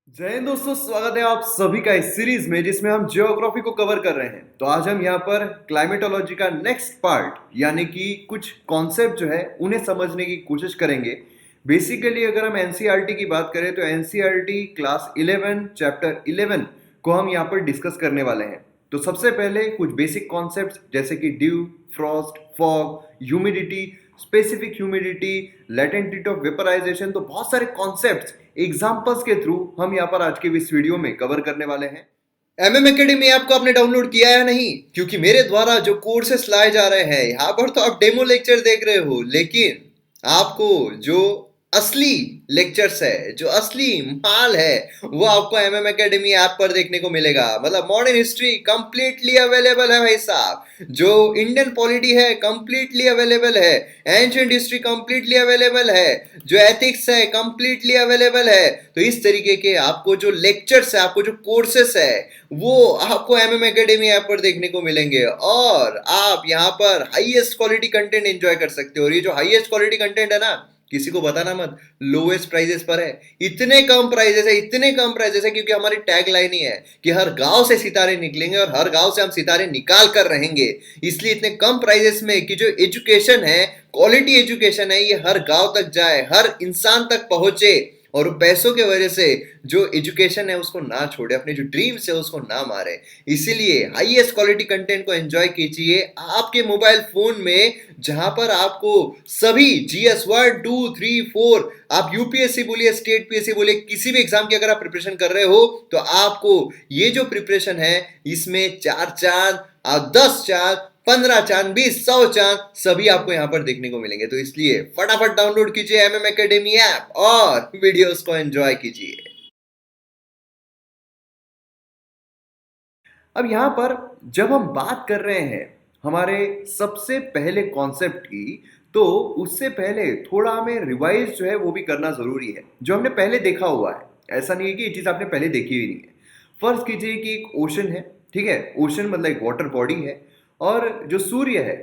जय हिंद दोस्तों, स्वागत है आप सभी का इस सीरीज में जिसमें हम जियोग्राफी को कवर कर रहे हैं। तो आज हम यहाँ पर क्लाइमेटोलॉजी का नेक्स्ट पार्ट यानी कि कुछ कॉन्सेप्ट जो है उन्हें समझने की कोशिश करेंगे। बेसिकली अगर हम एनसीईआरटी की बात करें तो एनसीईआरटी क्लास 11 चैप्टर 11 को हम यहाँ पर डिस्कस करने वाले हैं। तो सबसे पहले कुछ बेसिक कॉन्सेप्ट्स जैसे कि dew, frost, fog, humidity, specific humidity, latent heat of vaporisation, तो बहुत सारे कॉन्सेप्ट्स एग्जाम्पल्स के थ्रू हम यहाँ पर आज के इस वीडियो में कवर करने वाले हैं। एमएम एकेडमी ऐप को आपने डाउनलोड किया या नहीं? क्योंकि मेरे द्वारा जो कोर्सेस लाए जा रहे हैं यहाँ पर तो आप डेमो लेक्चर देख रहे हो, लेकिन आपको जो असली लेक्चर्स है, जो असली माल है, वो आपको एमएम एकेडमी ऐप पर देखने को मिलेगा। मतलब मॉडर्न हिस्ट्री कंप्लीटली अवेलेबल है भाई साहब, जो इंडियन पॉलिटी है कंप्लीटली अवेलेबल है, एंशिएंट हिस्ट्री कंप्लीटली अवेलेबल है, जो एथिक्स है कंप्लीटली अवेलेबल है। तो इस तरीके के आपको जो लेक्चर्स है, आपको जो कोर्सेस है, वो आपको एमएम एकेडमी ऐप पर देखने को मिलेंगे और आप यहाँ पर हाईएस्ट क्वालिटी कंटेंट एंजॉय कर सकते हो। और ये जो हाईएस्ट क्वालिटी कंटेंट है ना, किसी को बताना मत, लोएस्ट प्राइजेस पर है। इतने कम प्राइजेस है, इतने कम प्राइजेस है क्योंकि हमारी टैग लाइन ही है कि हर गांव से सितारे निकलेंगे और हर गांव से हम सितारे निकाल कर रहेंगे। इसलिए इतने कम प्राइजेस में कि जो एजुकेशन है, क्वालिटी एजुकेशन है, ये हर गांव तक जाए, हर इंसान तक पहुंचे और पैसों के वजह से जो एजुकेशन है उसको ना छोड़े, अपने जो ड्रीम्स है उसको ना मारे। इसीलिए हाईएस्ट क्वालिटी कंटेंट को एंजॉय कीजिए आपके मोबाइल फोन में, जहां पर आपको सभी जीएस 1 2 3 4, आप यूपीएससी बोलिए, स्टेट पीएससी बोलिए, किसी भी एग्जाम की अगर आप प्रिपरेशन कर रहे हो तो आपको ये जो प्रिपरेशन है इसमें 4 चांद, 10 चांद, 15 चांद, 20, 100 चांद सभी आपको यहाँ पर देखने को मिलेंगे। तो इसलिए फटाफट डाउनलोड कीजिए एमएम एकेडमी ऐप और वीडियोस को एंजॉय कीजिए। अब यहाँ पर जब हम बात कर रहे हैं हमारे सबसे पहले कॉन्सेप्ट की, तो उससे पहले थोड़ा हमें रिवाइज जो है वो भी करना जरूरी है, जो हमने पहले देखा हुआ है। ऐसा नहीं है कि ये चीज आपने पहले देखी हुई नहीं है। फर्ज कीजिए कि एक ओशन है, ठीक है। ओशन मतलब एक वाटर बॉडी है और जो सूर्य है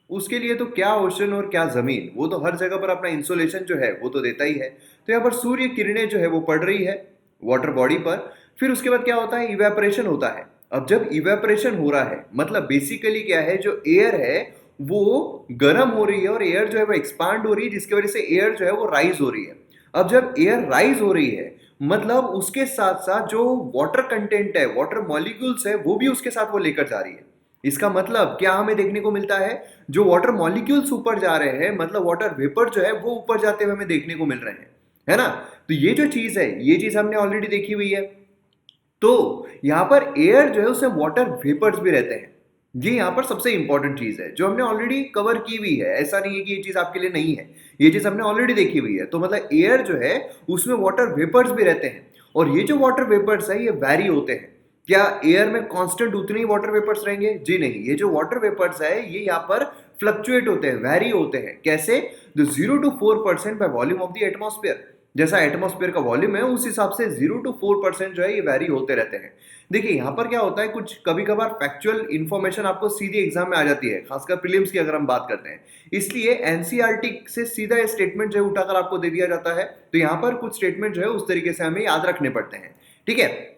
उसके लिए तो क्या ओशन और क्या जमीन, वो तो हर जगह पर अपना इंसोलेशन जो है वो तो देता ही है। तो यहाँ पर सूर्य किरणें जो है वो पड़ रही है वाटर बॉडी पर। फिर उसके बाद क्या होता है, इवेपोरेशन होता है। अब जब इवेपोरेशन हो रहा है मतलब बेसिकली क्या है, जो एयर है वो गर्म हो रही है और एयर जो है वो एक्सपांड हो रही है, जिसकी वजह से एयर जो है वो राइज हो रही है। अब जब एयर राइज हो रही है मतलब उसके साथ साथ जो वाटर कंटेंट है, वाटर मॉलिक्यूल्स है, वो भी उसके साथ वो लेकर जा रही है। इसका मतलब क्या हमें देखने को मिलता है, जो वाटर मॉलिक्यूल्स ऊपर जा रहे हैं मतलब वाटर वेपर जो है वो ऊपर जाते हुए हमें देखने को मिल रहे हैं, है ना। तो ये जो चीज है, ये चीज हमने ऑलरेडी देखी हुई है। तो यहां पर एयर जो है उसमें वाटर वेपर्स भी रहते हैं। ये यहां पर सबसे इंपॉर्टेंट चीज है जो हमने ऑलरेडी कवर की हुई है। ऐसा नहीं है कि ये चीज आपके लिए नहीं है, ये चीज हमने ऑलरेडी देखी हुई है। तो मतलब एयर जो है उसमें वाटर वेपर्स भी रहते हैं और ये जो वाटर वेपर्स है ये वैरी होते हैं। क्या एयर में कांस्टेंट उतने ही वाटर वेपर्स रहेंगे? जी नहीं, ये जो वाटर वेपर्स है ये यहाँ पर फ्लक्चुएट होते हैं, वैरी होते हैं। कैसे? The 0 to 4% bye volume of the atmosphere. जैसा एटमॉस्फेयर का वॉल्यूम है उस हिसाब से 0 to 4% जो है ये वैरी होते रहते हैं। देखिए यहाँ पर क्या होता है, कुछ कभी कभार फैक्चुअल इंफॉर्मेशन आपको सीधी एग्जाम में आ जाती है, खासकर प्रीलिम्स की अगर हम बात करते हैं। इसलिए एनसीईआरटी से सीधा ये स्टेटमेंट जो है उठाकर आपको दे दिया जाता है। तो यहाँ पर कुछ स्टेटमेंट जो है उस तरीके से हमें याद रखने पड़ते हैं, ठीक है।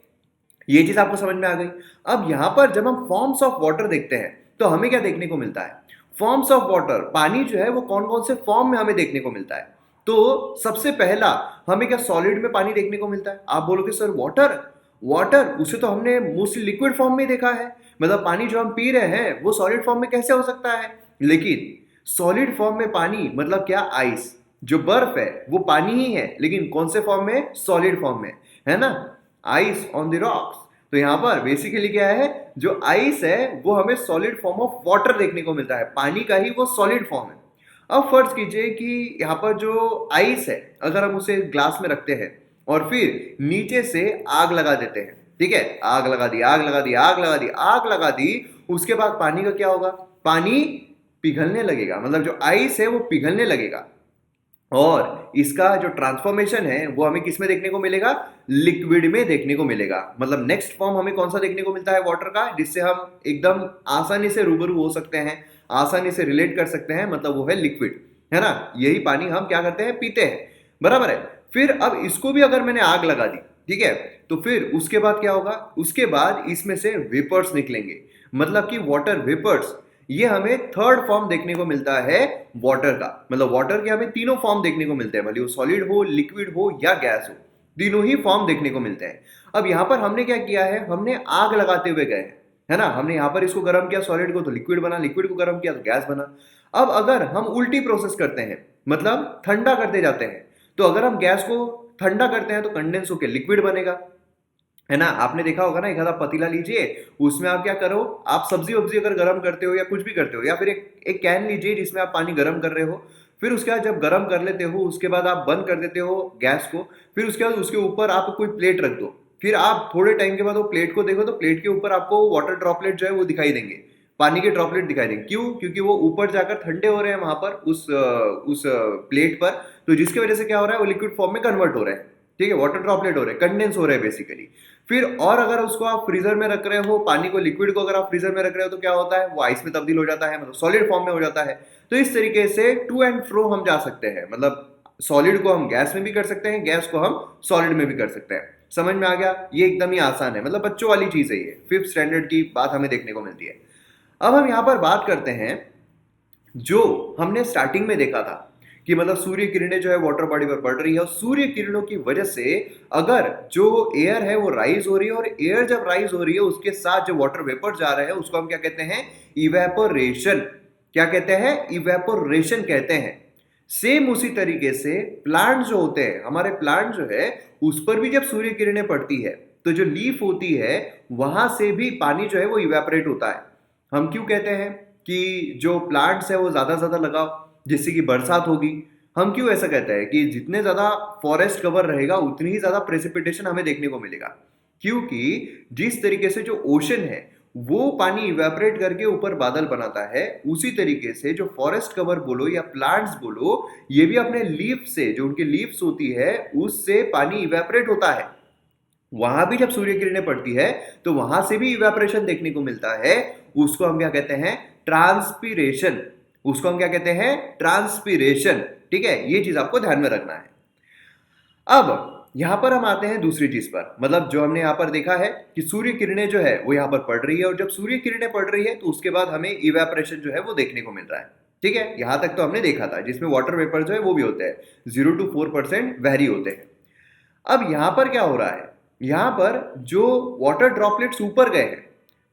ये चीज आपको समझ में आ गई। अब यहां पर जब हम फॉर्म्स ऑफ वाटर देखते हैं तो हमें क्या देखने को मिलता है, फॉर्म्स ऑफ वाटर, पानी जो है वो कौन कौन से फॉर्म में हमें देखने को मिलता है। तो सबसे पहला हमें क्या सॉलिड में पानी देखने को मिलता है? आप बोलोगे सर वाटर, वाटर उसे तो हमने मोस्टली लिक्विड फॉर्म में देखा है। मतलब पानी जो हम पी रहे हैं वो सॉलिड फॉर्म में कैसे हो सकता है? लेकिन सॉलिड फॉर्म में पानी मतलब क्या, आइस, जो बर्फ है वो पानी ही है, लेकिन कौन से फॉर्म में? सॉलिड फॉर्म में, है ना, आइस ऑन द रॉक्स। तो यहाँ पर बेसिकली क्या है, जो आइस है वो हमें सॉलिड फॉर्म ऑफ वाटर देखने को मिलता है, पानी का ही वो सॉलिड फॉर्म है। अब फर्ज कीजिए कि यहाँ पर जो आइस है अगर हम उसे ग्लास में रखते हैं और फिर नीचे से आग लगा देते हैं, ठीक है, आग लगा दी, आग लगा दी, आग लगा दी, आग लगा दी, उसके बाद पानी का क्या होगा? पानी पिघलने लगेगा, मतलब जो आइस है वो पिघलने लगेगा। और इसका जो ट्रांसफॉर्मेशन है वो हमें किस में देखने को मिलेगा? लिक्विड में देखने को मिलेगा। मतलब नेक्स्ट फॉर्म हमें कौन सा देखने को मिलता है वाटर का, जिससे हम एकदम आसानी से रूबरू हो सकते हैं, आसानी से रिलेट कर सकते हैं, मतलब वो है लिक्विड, है ना। यही पानी हम क्या करते हैं, पीते हैं, बराबर है। फिर अब इसको भी अगर मैंने आग लगा दी, ठीक है, तो फिर उसके बाद क्या होगा, उसके बाद इसमें से वेपर्स निकलेंगे, मतलब कि वाटर वेपर्स। ये हमें थर्ड फॉर्म देखने को मिलता है वाटर का, मतलब वाटर के हमें तीनों फॉर्म देखने को मिलते हैं, भले वो सॉलिड हो, लिक्विड हो या गैस हो, तीनों ही फॉर्म देखने को मिलते हैं। अब यहां पर हमने क्या किया है, हमने आग लगाते हुए गए हैं, है ना, हमने यहां पर इसको गर्म किया सॉलिड को तो लिक्विड बना, लिक्विड को गर्म किया तो गैस बना। अब अगर हम उल्टी प्रोसेस करते हैं, मतलब ठंडा करते जाते हैं, तो अगर हम गैस को ठंडा करते हैं तो कंडेंस होकर लिक्विड बनेगा, है ना। आपने देखा होगा ना, एक आधा पतीला लीजिए, उसमें आप क्या करो, आप सब्जी वब्जी अगर गर्म करते हो या कुछ भी करते हो, या फिर एक कैन लीजिए जिसमें आप पानी गर्म कर रहे हो, फिर उसके बाद जब गर्म कर लेते हो उसके बाद आप बंद कर देते हो गैस को, फिर उसके बाद उसके ऊपर आप कोई प्लेट रख दो, फिर आप थोड़े टाइम के बाद वो प्लेट को देखो तो प्लेट के ऊपर आपको वाटर ड्रॉपलेट जो है वो दिखाई देंगे, पानी के ड्रॉपलेट दिखाई देंगे। क्यों? क्योंकि वो ऊपर जाकर ठंडे हो रहे हैं वहां पर उस प्लेट पर, तो जिसकी वजह से क्या हो रहा है, वो लिक्विड फॉर्म में कन्वर्ट हो रहे हैं, ठीक है, वाटर ड्रॉपलेट हो रहे हैं, कंडेंस हो रहे हैं बेसिकली। फिर और अगर उसको आप फ्रीजर में रख रहे हो, पानी को, लिक्विड को अगर आप फ्रीजर में रख रहे हो तो क्या होता है, वो आइस में तब्दील हो जाता है, मतलब सॉलिड फॉर्म में हो जाता है। तो इस तरीके से टू एंड फ्रो हम जा सकते हैं, मतलब सॉलिड को हम गैस में भी कर सकते हैं, गैस को हम सॉलिड में भी कर सकते हैं। समझ में आ गया? ये एकदम ही आसान है, मतलब बच्चों वाली चीज है ये, 5th स्टैंडर्ड की बात हमें देखने को मिलती है। अब हम यहां पर बात करते हैं जो हमने स्टार्टिंग में देखा था कि मतलब सूर्य किरणें जो है वाटर बॉडी पर पड़ रही है, और सूर्य किरणों की वजह से अगर जो एयर है वो राइज हो रही है, और एयर जब राइज हो रही है उसके साथ जो वाटर वेपर जा रहे हैं उसको हम क्या कहते हैं, इवेपोरेशन। क्या कहते हैं? इवेपोरेशन कहते हैं। सेम उसी तरीके से प्लांट जो होते हैं, हमारे प्लांट जो है उस पर भी जब सूर्य किरणें पड़ती है तो जो लीफ होती है वहां से भी पानी जो है वो इवेपोरेट होता है। हम क्यों कहते हैं कि जो प्लांट्स है वो ज्यादा से ज्यादा लगाओ जिससे कि बरसात होगी? हम क्यों ऐसा कहते हैं कि जितने ज्यादा फॉरेस्ट कवर रहेगा उतनी ही ज्यादा प्रेसिपिटेशन हमें देखने को मिलेगा? क्योंकि जिस तरीके से जो ओशन है वो पानी इवेपोरेट करके ऊपर बादल बनाता है, उसी तरीके से जो फॉरेस्ट कवर बोलो या प्लांट्स बोलो, ये भी अपने लीफ से, जो उनकी लीव्स होती है उससे पानी इवेपोरेट होता है। वहां भी जब सूर्य किरणें पड़ती है तो वहां से भी इवेपोरेशन देखने को मिलता है। उसको हम क्या कहते हैं? ट्रांसपीरेशन। उसको हम क्या कहते हैं? ट्रांसपीरेशन। ठीक है, ये चीज आपको ध्यान में रखना है। अब यहां पर हम आते हैं दूसरी चीज पर, मतलब जो हमने यहां पर देखा है कि सूर्य किरणें जो है वो यहां पर पड़ रही है, और जब सूर्य किरणें पड़ रही है तो उसके बाद हमें इवेपोरेशन जो है वो देखने को मिल रहा है। ठीक है, यहां तक तो हमने देखा था, जिसमें वाटर वेपर जो है वो भी होते हैं 0 to 4% वेरी होते हैं। अब यहां पर क्या हो रहा है, यहां पर जो वाटर ड्रॉपलेट्स ऊपर गए हैं,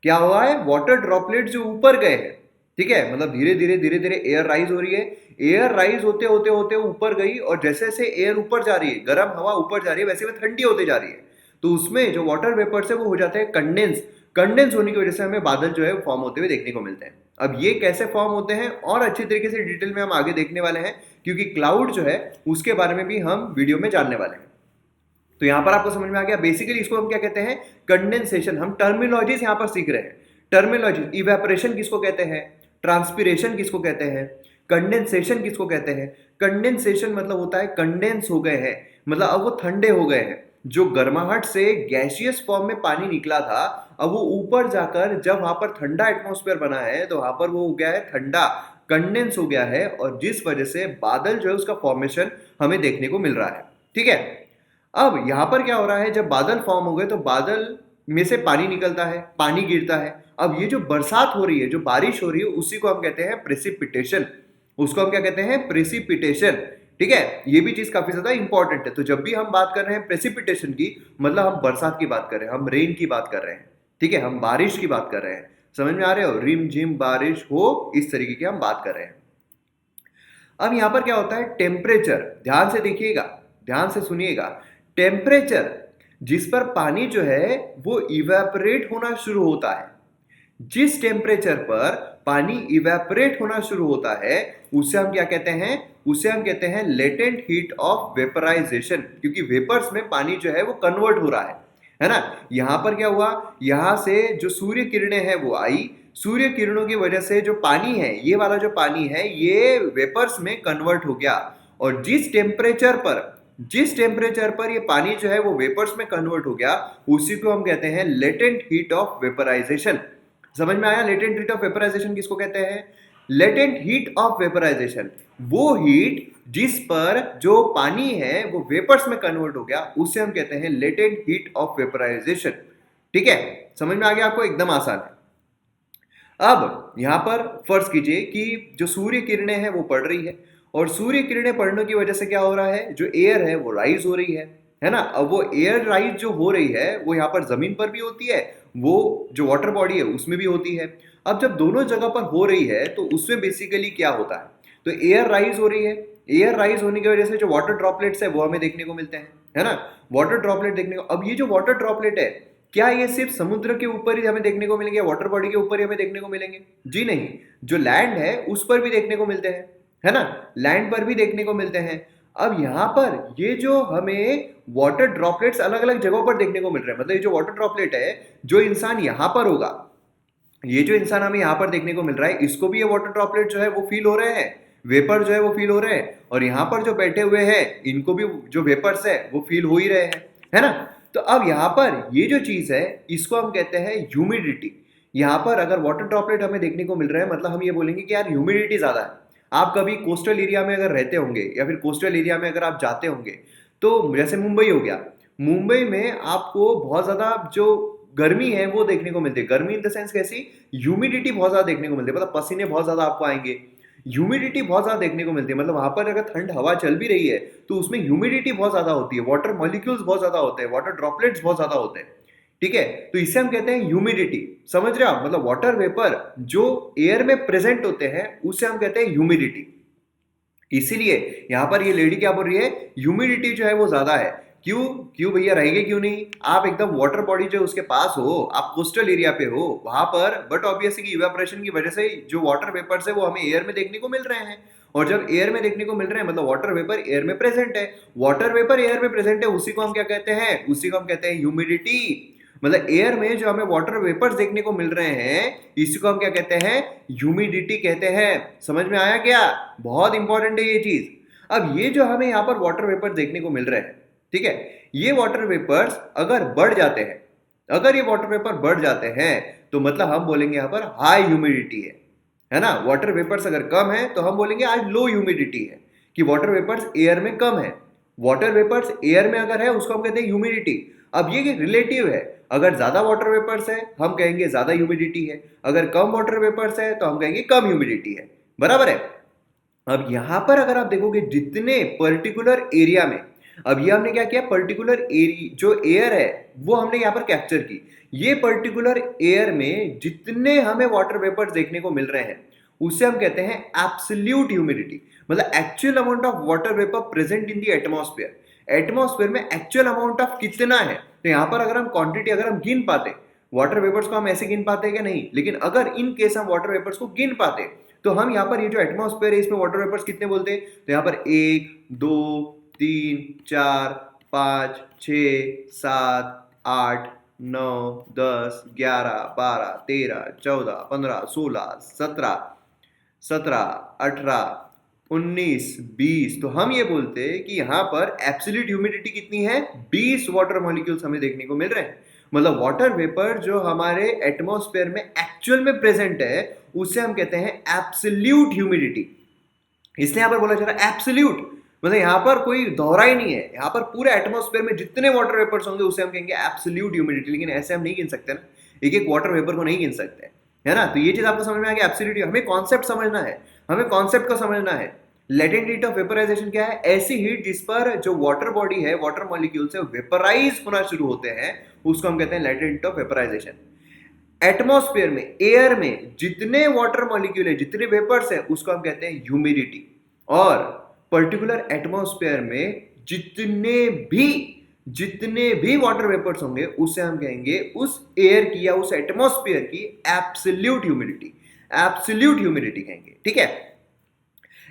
क्या हुआ है, वाटर ड्रॉपलेट जो ऊपर गए हैं, ठीक है, मतलब धीरे धीरे एयर राइज हो रही है, एयर राइज होते होते होते ऊपर गई, और जैसे जैसे एयर ऊपर जा रही है, गर्म हवा ऊपर जा रही है, वैसे वैसे ठंडी होते जा रही है, तो उसमें जो वाटर वेपर्स है वो हो जाते हैं कंडेंस। कंडेंस होने की वजह से हमें बादल जो है फॉर्म होते हुए देखने को मिलते हैं। अब ये कैसे फॉर्म होते हैं और अच्छी तरीके से डिटेल में हम आगे देखने वाले हैं, क्योंकि क्लाउड जो है उसके बारे में भी हम वीडियो में जानने वाले हैं। तो यहां पर आपको समझ में आ गया, बेसिकली इसको हम क्या कहते हैं, कंडेंसेशन। हम टर्मिनोलॉजीज यहां पर सीख रहे हैं, टर्मिनोलॉजी। इवेपोरेशन किसको कहते हैं, ट्रांसपीरेशन किसको कहते हैं, कंडेंसेशन किसको कहते हैं। कंडेंसेशन मतलब होता है कंडेंस हो गए हैं, मतलब अब वो ठंडे हो गए हैं। जो गर्माहट से गैसियस फॉर्म में पानी निकला था, अब वो ऊपर जाकर जब वहां पर ठंडा एटमॉस्फेयर बना है तो वहां पर वो हो गया है ठंडा, कंडेंस हो गया है, और जिस वजह से बादल जो है उसका फॉर्मेशन हमें देखने को मिल रहा है। ठीक है, अब यहां पर क्या हो रहा है, जब बादल फॉर्म हो गए तो बादल में से पानी निकलता है, पानी गिरता है। अब ये जो बरसात हो रही है, जो बारिश हो रही है, उसी को हम कहते हैं प्रेसिपिटेशन। उसको हम क्या कहते हैं, प्रेसिपिटेशन। ठीक है, ये भी चीज काफी ज्यादा इंपॉर्टेंट है। तो जब भी हम बात कर रहे हैं प्रेसिपिटेशन की, मतलब हम बरसात की बात कर रहे हैं, हम रेन की बात कर रहे हैं, ठीक है, हम बारिश की बात कर रहे हैं। समझ में आ रहे हो, रिम झिम बारिश हो, इस तरीके की हम बात कर रहे हैं। अब यहां पर क्या होता है, टेम्परेचर, ध्यान से देखिएगा, ध्यान से सुनिएगा। टेम्परेचर जिस पर पानी जो है वो इवेपोरेट होना शुरू होता है, जिस टेम्परेचर पर पानी इवेपोरेट होना शुरू होता है उसे हम क्या कहते हैं, उसे हम कहते हैं लेटेंट हीट ऑफ वेपराइजेशन। क्योंकि वेपर्स में पानी जो है वो कन्वर्ट हो रहा है ना। यहां पर क्या हुआ, यहां से जो सूर्य किरणें हैं वो आई, सूर्य किरणों की वजह से जो पानी है, ये वाला जो पानी है ये वेपर्स में कन्वर्ट हो गया, और जिस टेम्परेचर पर ये पानी जो है वो वेपर्स में कन्वर्ट हो गया, उसी को हम कहते हैं लेटेंट हीट ऑफ वेपराइजेशन। समझ में आया, लेटेंट हीट ऑफ वेपराइजेशन किसको कहते हैं? लेटेंट हीट ऑफ वेपराइजेशन वो हीट जिस पर जो पानी है वो वेपर्स में कन्वर्ट हो गया, उसे हम कहते हैं लेटेंट हीट ऑफ वेपराइजेशन। ठीक है, समझ में आ गया आपको, एकदम आसान है। अब यहां पर फर्ज कीजिए कि जो सूर्य किरणें हैं वो पड़ रही है, और सूर्य किरणें पड़ने की वजह से क्या हो रहा है, जो एयर है वो राइज हो रही है ना। अब वो एयर राइज जो हो रही है वो यहाँ पर जमीन पर भी होती है, वो जो वाटर बॉडी है उसमें भी होती है। अब जब दोनों जगह पर हो रही है तो उसमें बेसिकली क्या होता है, तो एयर राइज हो रही है, एयर राइज होने की वजह से जो वाटर ड्रॉपलेट्स है वो हमें देखने को मिलते हैं, है ना। वाटर ड्रॉपलेट देखने को, अब ये जो वाटर ड्रॉपलेट है, क्या ये सिर्फ समुद्र के ऊपर ही हमें देखने को मिलेंगे, वाटर बॉडी के ऊपर ही हमें देखने को मिलेंगे? जी नहीं, जो लैंड है उस पर भी देखने को मिलते हैं, है ना, लैंड पर भी देखने को मिलते हैं। अब यहां पर ये जो हमें वाटर ड्रॉपलेट्स अलग अलग जगहों पर देखने को मिल रहे हैं, मतलब ये जो वाटर ड्रॉपलेट है, जो इंसान यहां पर होगा, ये जो इंसान हमें यहां पर देखने को मिल रहा है, इसको भी ये वाटर ड्रॉपलेट जो है वो फील हो रहे हैं, वेपर जो है वो फील हो रहे हैं, और यहां पर जो बैठे हुए हैं इनको भी जो वेपर्स है वो फील हो ही रहे हैं, है ना। तो अब यहां पर ये जो चीज है इसको हम कहते हैं ह्यूमिडिटी। यहां पर अगर वाटर ड्रॉपलेट हमें देखने को मिल रहा है, मतलब हम ये बोलेंगे कि यार ह्यूमिडिटी ज्यादा है। आप कभी कोस्टल एरिया में अगर रहते होंगे या फिर कोस्टल एरिया में अगर आप जाते होंगे, तो जैसे मुंबई हो गया, मुंबई में आपको बहुत ज्यादा जो गर्मी है वो देखने को मिलती है। गर्मी इन द सेंस कैसी, ह्यूमिडिटी बहुत ज्यादा देखने को मिलती है, मतलब पसीने बहुत ज्यादा आपको आएंगे, ह्यूमिडिटी बहुत ज्यादा देखने को मिलती है। मतलब वहां पर अगर ठंड हवा चल भी रही है तो उसमें ह्यूमिडिटी बहुत ज्यादा होती है, वाटर मॉलिक्यूल्स बहुत ज्यादा होते हैं, वाटर ड्रॉपलेट्स बहुत ज्यादा होते हैं। ठीक है, तो इसे हम कहते हैं ह्यूमिडिटी। समझ रहे हो आप, मतलब वाटर वेपर जो एयर में प्रेजेंट होते हैं उसे हम कहते हैं ह्यूमिडिटी। इसीलिए यहां पर ये लेडी क्या बोल रही है, ह्यूमिडिटी जो है वो ज्यादा है। क्यों क्यों भैया, रहेंगे क्यों नहीं, आप एकदम वाटर बॉडी जो उसके पास हो, आप कोस्टल एरिया पे हो वहां पर, बट ऑब्वियसली इवेपोरेशन की वजह से जो वाटर वेपर्स है वो हमें एयर में देखने को मिल रहे हैं। और जब एयर में देखने को मिल रहे हैं मतलब वाटर वेपर एयर में प्रेजेंट है, वाटर वेपर एयर में प्रेजेंट है, उसी को हम क्या कहते हैं, उसी को हम कहते हैं ह्यूमिडिटी। मतलब एयर में जो हमें वाटर वेपर्स देखने को मिल रहे हैं इसी को हम क्या कहते हैं, ह्यूमिडिटी कहते हैं। समझ में आया क्या, बहुत इंपॉर्टेंट है ये चीज। अब ये जो हमें यहाँ पर वाटर वेपर देखने को मिल रहे हैं, ठीक है, ये वाटर वेपर्स अगर बढ़ जाते हैं, अगर ये वाटर वेपर बढ़ जाते हैं तो मतलब हम बोलेंगे यहाँ पर हाई ह्यूमिडिटी है ना। वाटर वेपर्स अगर कम है तो हम बोलेंगे आज लो ह्यूमिडिटी है, कि वाटर वेपर्स एयर में कम है। वाटर वेपर्स एयर में अगर है उसको हम कहते हैं ह्यूमिडिटी। अब ये रिलेटिव है, अगर ज्यादा वाटर वेपर्स है हम कहेंगे ज्यादा ह्यूमिडिटी है, अगर कम वाटर वेपर्स है तो हम कहेंगे कम ह्यूमिडिटी है, बराबर है। अब यहां पर अगर आप देखोगे जितने पर्टिकुलर एरिया में, अब ये हमने क्या किया, पर्टिकुलर एरिया जो एयर है वो हमने यहां पर कैप्चर की। ये पर्टिकुलर एयर में जितने हमें वाटर वेपर्स देखने को मिल रहे हैं उसे हम कहते हैं एब्सोल्यूट ह्यूमिडिटी, मतलब actual amount of water vapour present in the atmosphere. Atmosphere में एक्चुअल अमाउंट ऑफ कितना है, तो यहां पर अगर हम क्वांटिटी अगर हम गिन पाते, वाटर वेपर्स को हम ऐसे गिन पाते हैं क्या, नहीं, लेकिन अगर इन केस हम वाटर वेपर्स को गिन पाते तो हम यहाँ पर ये जो एटमॉस्फेयर है इसमें वाटर वेपर्स कितने बोलते हैं, तो यहाँ पर 1 2 3 4 5 6 7 8 9 10 11 12 13 14 15 16 17 18 19 20, तो हम ये बोलते हैं कि यहाँ पर एब्सोल्यूट ह्यूमिडिटी कितनी है, 20 वाटर मॉलिक्यूल्स हमें देखने को मिल रहे हैं। मतलब वाटर वेपर जो हमारे एटमॉस्फेयर में एक्चुअल में प्रेजेंट है उसे हम कहते हैं एब्सोल्यूट ह्यूमिडिटी। इसलिए यहाँ पर बोला जा रहा है एब्सोल्यूट, मतलब यहाँ पर कोई दोहरा ही नहीं है, यहाँ पर पूरे एटमॉस्फेयर में जितने वाटर वेपर्स होंगे उसे हम कहेंगे एब्सोल्यूट ह्यूमिडिटी। लेकिन ऐसे हम नहीं गिन सकते ना, एक एक वाटर वेपर को नहीं गिन सकते, है ना। तो ये चीज आपको समझ में आ गया, एब्सोल्यूट। हमें कॉन्सेप्ट समझना है, हमें कॉन्सेप्ट को समझना है। लेटेंट हीट ऑफ वेपराइजेशन क्या है, ऐसी हीट जिस पर जो वाटर बॉडी है, वाटर मॉलिक्यूल से वेपराइज होना शुरू होते हैं, उसको हम कहते हैं latent heat of vaporisation. Atmosphere में, एयर में जितने वाटर मॉलिक्यूल है, जितने वेपर्स है, उसको हम कहते हैं ह्यूमिडिटी। और पर्टिकुलर एटमॉस्फेयर में जितने भी वाटर वेपर्स होंगे उसे हम कहेंगे उस एयर की या उस एटमॉस्फेयर की एब्सोल्यूट ह्यूमिडिटी, एब्सोल्यूट ह्यूमिडिटी कहेंगे। ठीक है,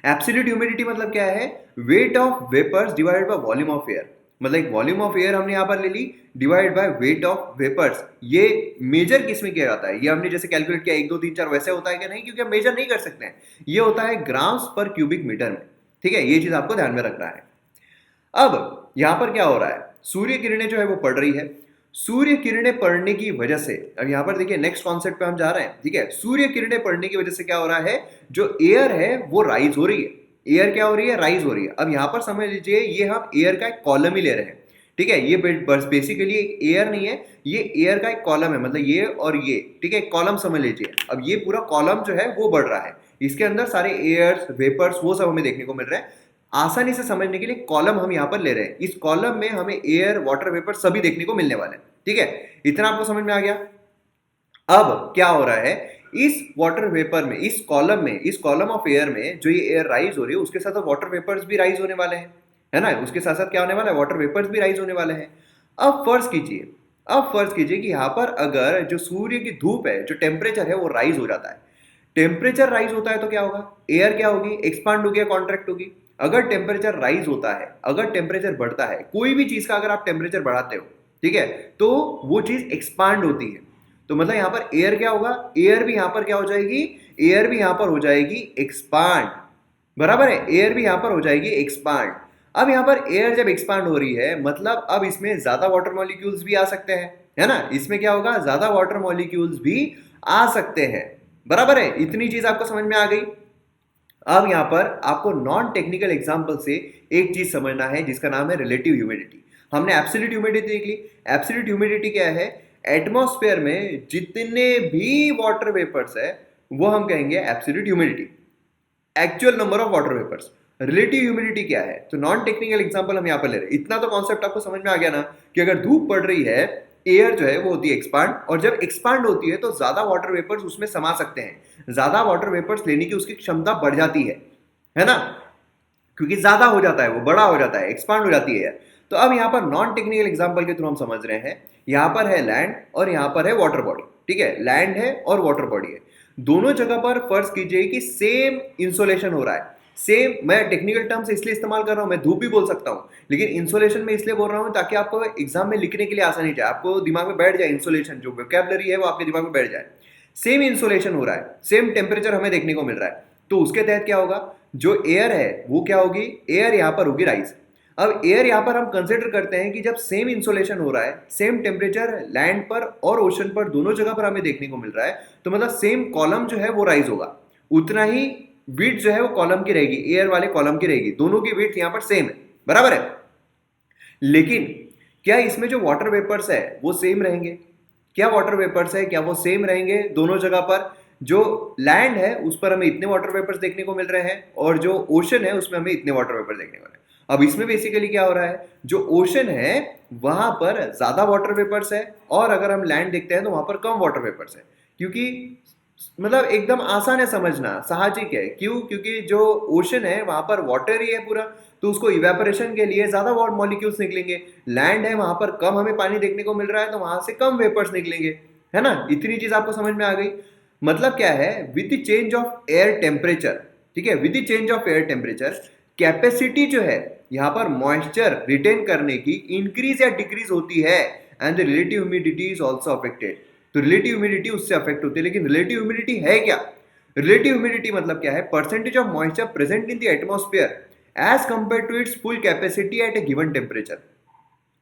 एब्सोल्यूट ह्यूमिडिटी मतलब क्या है, weight of vapours divided by volume of air. मतलब एक वॉल्यूम ऑफ एयर हमने यहां पर ले ली divide by weight of vapours. ये मेजर किस में किया जाता है, ये हमने जैसे कैलकुलेट किया 1 2 3 4 वैसे होता है क्या, नहीं, क्योंकि हम मेजर नहीं कर सकते हैं, ये होता है ग्राम्स पर क्यूबिक मीटर में। ठीक है, ये चीज आपको ध्यान में रखना है। अब यहां पर क्या हो रहा है, सूर्य किरणें जो है वो पड़ रही है, सूर्य किरणें पड़ने की वजह से, अब यहां पर देखिए नेक्स्ट कॉन्सेप्ट पे हम जा रहे हैं। ठीक है, सूर्य किरणें पड़ने की वजह से क्या हो रहा है, जो एयर है वो राइज हो रही है। एयर क्या हो रही है, राइज हो रही है। अब यहाँ पर समझ लीजिए ये हम एयर का एक कॉलम ही ले रहे हैं, ठीक है। ये बेसिकली एयर नहीं है, ये एयर का एक कॉलम है, मतलब ये और ये, ठीक है, कॉलम समझ लीजिए। अब ये पूरा कॉलम जो है वो बढ़ रहा है, इसके अंदर सारे एयर्स वेपर्स वो सब हमें देखने को मिल रहा है। आसानी से समझने के लिए कॉलम हम यहाँ पर ले रहे हैं, इस कॉलम में हमें एयर वाटर वेपर सभी देखने को मिलने वाले हैं, ठीक है। इतना आपको समझ में आ गया। अब क्या हो रहा है, इस वाटर वेपर में, इस कॉलम में, इस कॉलम ऑफ एयर में जो ये एयर राइज हो रही है उसके साथ वाटर वेपर्स भी राइज होने वाले हैं, है ना। उसके साथ साथ क्या होने वाला है, वाटर वेपर्स भी राइज होने वाले हैं। अब फर्ज कीजिए कि यहाँ पर अगर जो सूर्य की धूप है, जो टेम्परेचर है वो राइज हो जाता है। टेम्परेचर राइज होता है तो क्या होगा, एयर क्या होगी, एक्सपांड होगी या कॉन्ट्रैक्ट होगी। अगर टेम्परेचर राइज होता है, अगर टेम्परेचर बढ़ता है, कोई भी चीज का अगर आप टेम्परेचर बढ़ाते हो, ठीक है, तो वो चीज एक्सपांड होती है। तो मतलब यहां पर एयर क्या होगा, एयर भी यहां पर क्या हो जाएगी, एयर भी यहां पर हो जाएगी एक्सपांड, बराबर है, एयर भी यहां पर हो जाएगी एक्सपांड। अब यहां पर एयर जब एक्सपांड हो रही है, मतलब अब इसमें ज्यादा वाटर मॉलिक्यूल्स भी आ सकते हैं, है ना। इसमें क्या होगा, ज्यादा वाटर मॉलिक्यूल्स भी आ सकते हैं, बराबर है। इतनी चीज आपको समझ में आ गई। अब यहां पर आपको नॉन टेक्निकल एग्जांपल से एक चीज समझना है जिसका नाम है रिलेटिव ह्यूमिडिटी। हमने एब्सोल्यूट ह्यूमिडिटी देख ली। एब्सोल्यूट ह्यूमिडिटी क्या है, एटमॉस्फेयर में जितने भी वाटर वेपर्स है वो हम कहेंगे absolute humidity, actual number of water vapours. Relative humidity क्या है, तो नॉन टेक्निकल एग्जांपल हम यहां पर ले रहे हैं। इतना तो कॉन्सेप्ट आपको समझ में आ गया ना, कि अगर धूप पड़ रही है, एयर जो है वो होती है एक्सपांड, और जब एक्सपांड होती है तो ज्यादा वाटर वेपर्स उसमें समा सकते हैं, ज्यादा वाटर वेपर्स लेने की उसकी क्षमता बढ़ जाती है ना, क्योंकि ज्यादा हो जाता है, वो बड़ा हो जाता है, एक्सपांड हो जाती है। तो अब यहाँ पर नॉन टेक्निकल एग्जांपल के थ्रू हम समझ रहे हैं, यहाँ पर है लैंड और यहाँ पर है वाटर बॉडी, ठीक है, लैंड है और वाटर बॉडी है। दोनों जगह पर फर्ज कीजिए कि सेम इंसोलेशन हो रहा है, सेम। मैं टेक्निकल टर्म्स इसलिए इस्तेमाल कर रहा हूं, मैं धूप भी बोल सकता हूं, लेकिन इंसोलेशन में इसलिए बोल रहा हूं ताकि आपको एग्जाम में लिखने के लिए आसानी जाए, आपको दिमाग में बैठ जाए, इंसोलेशन जो वोकैबुलरी है वो आपके दिमाग में बैठ जाए। सेम इंसोलेशन हो रहा है, सेम टेम्परेचर हमें देखने को मिल रहा है, तो उसके तहत क्या होगा, जो एयर है वो क्या होगी, एयर यहां पर होगी राइज। अब एयर यहां पर हम कंसिडर करते हैं कि जब सेम इंसोलेशन हो रहा है, सेम टेम्परेचर लैंड पर और ओशन पर दोनों जगह पर हमें देखने को मिल रहा है, तो मतलब सेम कॉलम जो है वो राइज होगा, उतना ही विड्थ जो है वो कॉलम की रहेगी, एयर वाले कॉलम की रहेगी, दोनों की विड्थ यहां पर सेम है, बराबर है। लेकिन क्या इसमें जो वाटर वेपर्स है वो सेम रहेंगे, क्या वाटर वेपर्स है क्या वो सेम रहेंगे दोनों जगह पर। जो लैंड है उस पर हमें इतने वाटर वेपर्स देखने को मिल रहे हैं, और जो ओशन है उसमें हमें इतने वाटर वेपर्स देखने को मिल रहे हैं। अब इसमें बेसिकली क्या हो रहा है, जो ओशन है वहां पर ज्यादा वाटर वेपर्स है, और अगर हम लैंड देखते हैं तो वहां पर कम वाटर वेपर्स है, क्योंकि मतलब एकदम आसान है समझना, साहजिक है। क्यों, क्योंकि जो ओशन है वहां पर वाटर ही है पूरा, तो उसको इवेपोरेशन के लिए ज्यादा वाटर मॉलिक्यूल्स निकलेंगे। लैंड है वहां पर कम हमें पानी देखने को मिल रहा है, तो वहां से कम वेपर्स निकलेंगे, है ना। इतनी चीज आपको समझ में आ गई। मतलब क्या है, with the change of air temperature, ठीक है, with the change of air temperature capacity जो है यहां पर मॉइस्चर रिटेन करने की इंक्रीज या डिक्रीज होती है, and the relative humidity is also affected. तो रिलेटिव ह्यूमिडिटी उससे अफेक्ट होती है। लेकिन रिलेटिव ह्यूमिडिटी है क्या, रिलेटिव ह्यूमिडिटी मतलब क्या है, percentage of moisture present in the atmosphere as compare to its full capacity at a given temperature.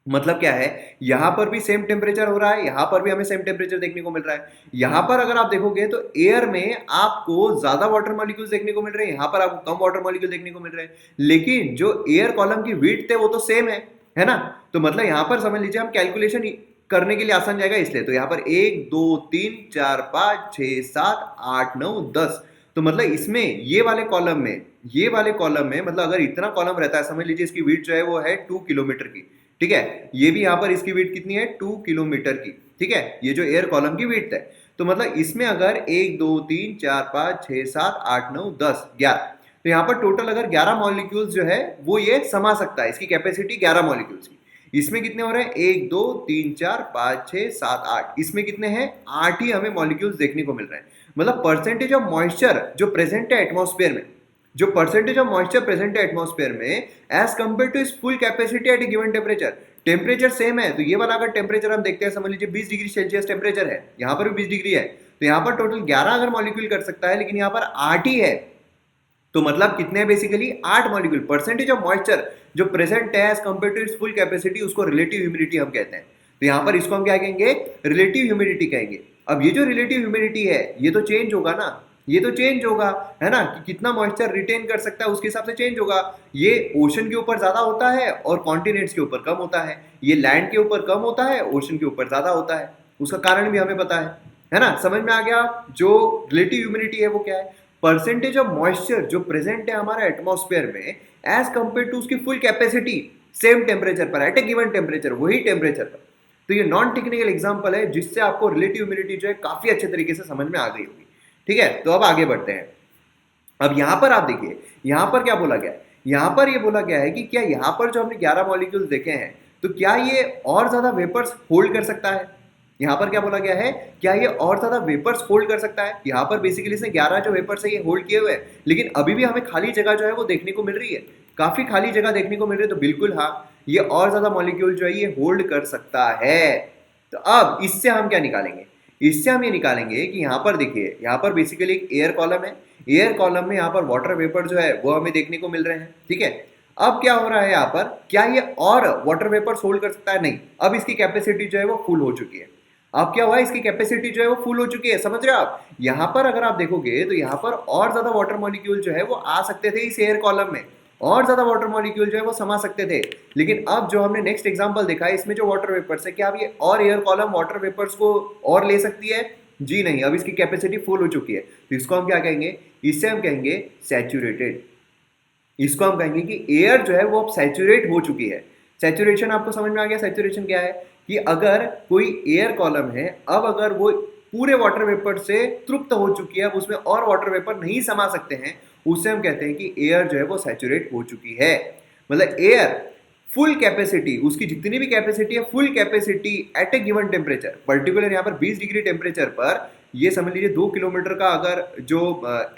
मतलब क्या है, यहां पर भी सेम टेम्परेचर हो रहा है, यहां पर भी हमें सेम टेम्परेचर देखने को मिल रहा है। यहां पर अगर आप देखोगे तो एयर में आपको ज्यादा वाटर मॉलिक्यूल्स देखने को मिल रहे हैं, यहां पर आपको कम वाटर मॉलिक्यूल देखने को मिल रहे हैं, लेकिन जो एयर कॉलम की विड्थ है वो तो सेम है ना। तो मतलब यहां पर समझ लीजिए हम कैलकुलेशन करने के लिए आसान जाएगा, इसलिए तो यहां पर 1 2 3 4 5 6 7 8 9 10, तो मतलब इसमें ये वाले कॉलम में, ये वाले कॉलम में, मतलब अगर इतना कॉलम रहता है, समझ लीजिए इसकी विड्थ जो है वो है 2 किलोमीटर की, ठीक है। ये भी यहां पर इसकी विड्थ कितनी है, 2 किलोमीटर की, ठीक है, ये जो एयर कॉलम की विड्थ है। तो मतलब इसमें अगर 1 2 3 4 5 6 7 8 9 10 11, तो यहां पर टोटल अगर 11 मॉलिक्यूल्स जो है वो ये समा सकता है, इसकी कैपेसिटी 11 मॉलिक्यूल्स की। इसमें कितने हो रहे हैं, 1 2 3 4 5 6 7 8, इसमें कितने हैं, 8 ही हमें मॉलिक्यूल्स देखने को मिल रहे हैं। मतलब परसेंटेज ऑफ मॉइस्चर जो प्रेजेंट है एटमॉस्फेयर में, जो परसेंटेज ऑफ मॉइस्चर प्रेजेंट है एटमॉस्फेयर में एज कंपेयर टू इस full capacity at a given temperature, temperature same है। तो ये वाला अगर टेम्परेचर हम देखते हैं, समझ लीजिए 20 डिग्री सेल्सियस टेम्परेचर है, यहाँ पर भी 20 डिग्री है, तो यहाँ पर टोटल 11 अगर मॉलिक्यूल कर सकता है, लेकिन यहाँ पर 8 ही है। तो मतलब कितने हैं, basically 8 molecule. Percentage of moisture जो प्रेजेंट है as compare to its full capacity, उसको रिलेटिव ह्यूमिडिटी हम कहते हैं। तो यहाँ पर इसको हम क्या कहेंगे, रिलेटिव ह्यूमिडिटी कहेंगे। अब ये जो रिलेटिव ह्यूमिडिटी है ये तो चेंज होगा ना, ये तो चेंज होगा, है ना, कि कितना मॉइस्चर रिटेन कर सकता है उसके हिसाब से चेंज होगा। ये ओशन के ऊपर ज्यादा होता है और कॉन्टिनेंट्स के ऊपर कम होता है, ये लैंड के ऊपर कम होता है, ओशन के ऊपर ज्यादा होता है। उसका कारण भी हमें पता है ना, समझ में आ गया। जो रिलेटिव ह्यूमिडिटी है वो क्या है, परसेंटेज ऑफ मॉइस्चर जो प्रेजेंट है हमारे एटमॉस्फेयर में एज कंपेयर टू उसकी फुल कैपेसिटी सेम टेम्परेचर पर, एट ए गिवन टेम्परेचर, वही टेम्परेचर पर। तो ये नॉन टेक्निकल एग्जांपल है जिससे आपको रिलेटिव ह्यूमिडिटी जो है काफी अच्छे तरीके से समझ में आ गई होगी। ठीक है, तो अब आगे बढ़ते हैं। अब यहां पर आप देखिए, यहां पर क्या बोला गया है, यहां पर ये बोला गया है कि क्या यहां पर जो हमने 11 मॉलिक्यूल्स देखे हैं, तो क्या ये और ज्यादा वेपर्स होल्ड कर सकता है। यहां पर क्या बोला गया है, क्या ये और ज्यादा वेपर्स होल्ड कर सकता है। यहां पर बेसिकली इसने 11 जो वेपर्स है ये होल्ड किए हुए हैं, लेकिन अभी भी हमें खाली जगह जो है वो देखने को मिल रही है, काफी खाली जगह देखने को मिल रही है। तो बिल्कुल हाँ, ये और ज्यादा मॉलिक्यूल जो है ये होल्ड कर सकता है। तो अब इससे हम क्या निकालेंगे, इससे हम ये निकालेंगे कि यहाँ पर देखिए, यहाँ पर बेसिकली एक एयर कॉलम है, एयर कॉलम में यहाँ पर वाटर वेपर जो है वो हमें देखने को मिल रहे हैं। ठीक है, अब क्या हो रहा है यहाँ पर, क्या ये और वाटर वेपर होल्ड कर सकता है, नहीं, अब इसकी कैपेसिटी जो है वो फुल हो चुकी है। अब क्या हुआ है, इसकी कैपेसिटी जो है वो फुल हो चुकी है, समझ रहे हो आप। यहाँ पर अगर आप देखोगे तो यहाँ पर और ज्यादा वाटर मॉलिक्यूल जो है वो आ सकते थे इस एयर कॉलम में, और ज्यादा वाटर मॉलिक्यूल जो है वो समा सकते थे। लेकिन अब जो हमने नेक्स्ट एग्जांपल देखा है इसमें जो वाटर वेपर्स है, क्या अब ये और एयर कॉलम वाटर वेपर्स को और ले सकती है, जी नहीं, अब इसकी कैपेसिटी फुल हो चुकी है। तो इसको हम क्या कहेंगे, इससे हम कहेंगे सैचुरेटेड। इसको हम कहेंगे कि एयर जो है वो अब सैचुरेट हो चुकी है। सैचुरेशन आपको समझ में आ गया, सैचुरेशन क्या है, कि अगर कोई एयर कॉलम है, अब अगर वो पूरे वाटर वेपर से तृप्त हो चुकी है, अब उसमें और वाटर वेपर नहीं समा सकते हैं, उससे हम कहते हैं कि एयर जो है वो सैचुरेट हो चुकी है। मतलब एयर फुल कैपेसिटी, उसकी जितनी भी कैपेसिटी है, full capacity at a given temperature, particular यहाँ पर 20 डिग्री टेम्परेचर पर, ये समझ लीजिए 2 किलोमीटर का अगर जो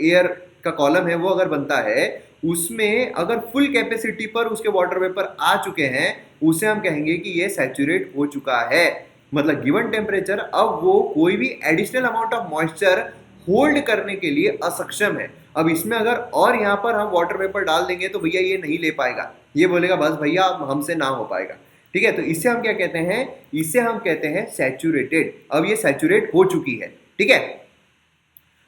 एयर का कॉलम है वो अगर बनता है, उसमें अगर फुल कैपेसिटी पर उसके वाटर वेपर आ चुके हैं, उसे हम कहेंगे कि ये सैचुरेट हो चुका है। मतलब गिवन टेम्परेचर अब वो कोई भी additional amount of moisture hold करने के लिए असक्षम है। अब इसमें अगर और यहाँ पर हम वाटर वेपर डाल देंगे तो भैया ये नहीं ले पाएगा, ये बोलेगा बस भैया अब हमसे ना हो पाएगा। ठीक है, तो इससे हम क्या कहते हैं, इसे हम कहते हैं सैचुरेटेड। अब ये सैचुरेट हो चुकी है। ठीक है,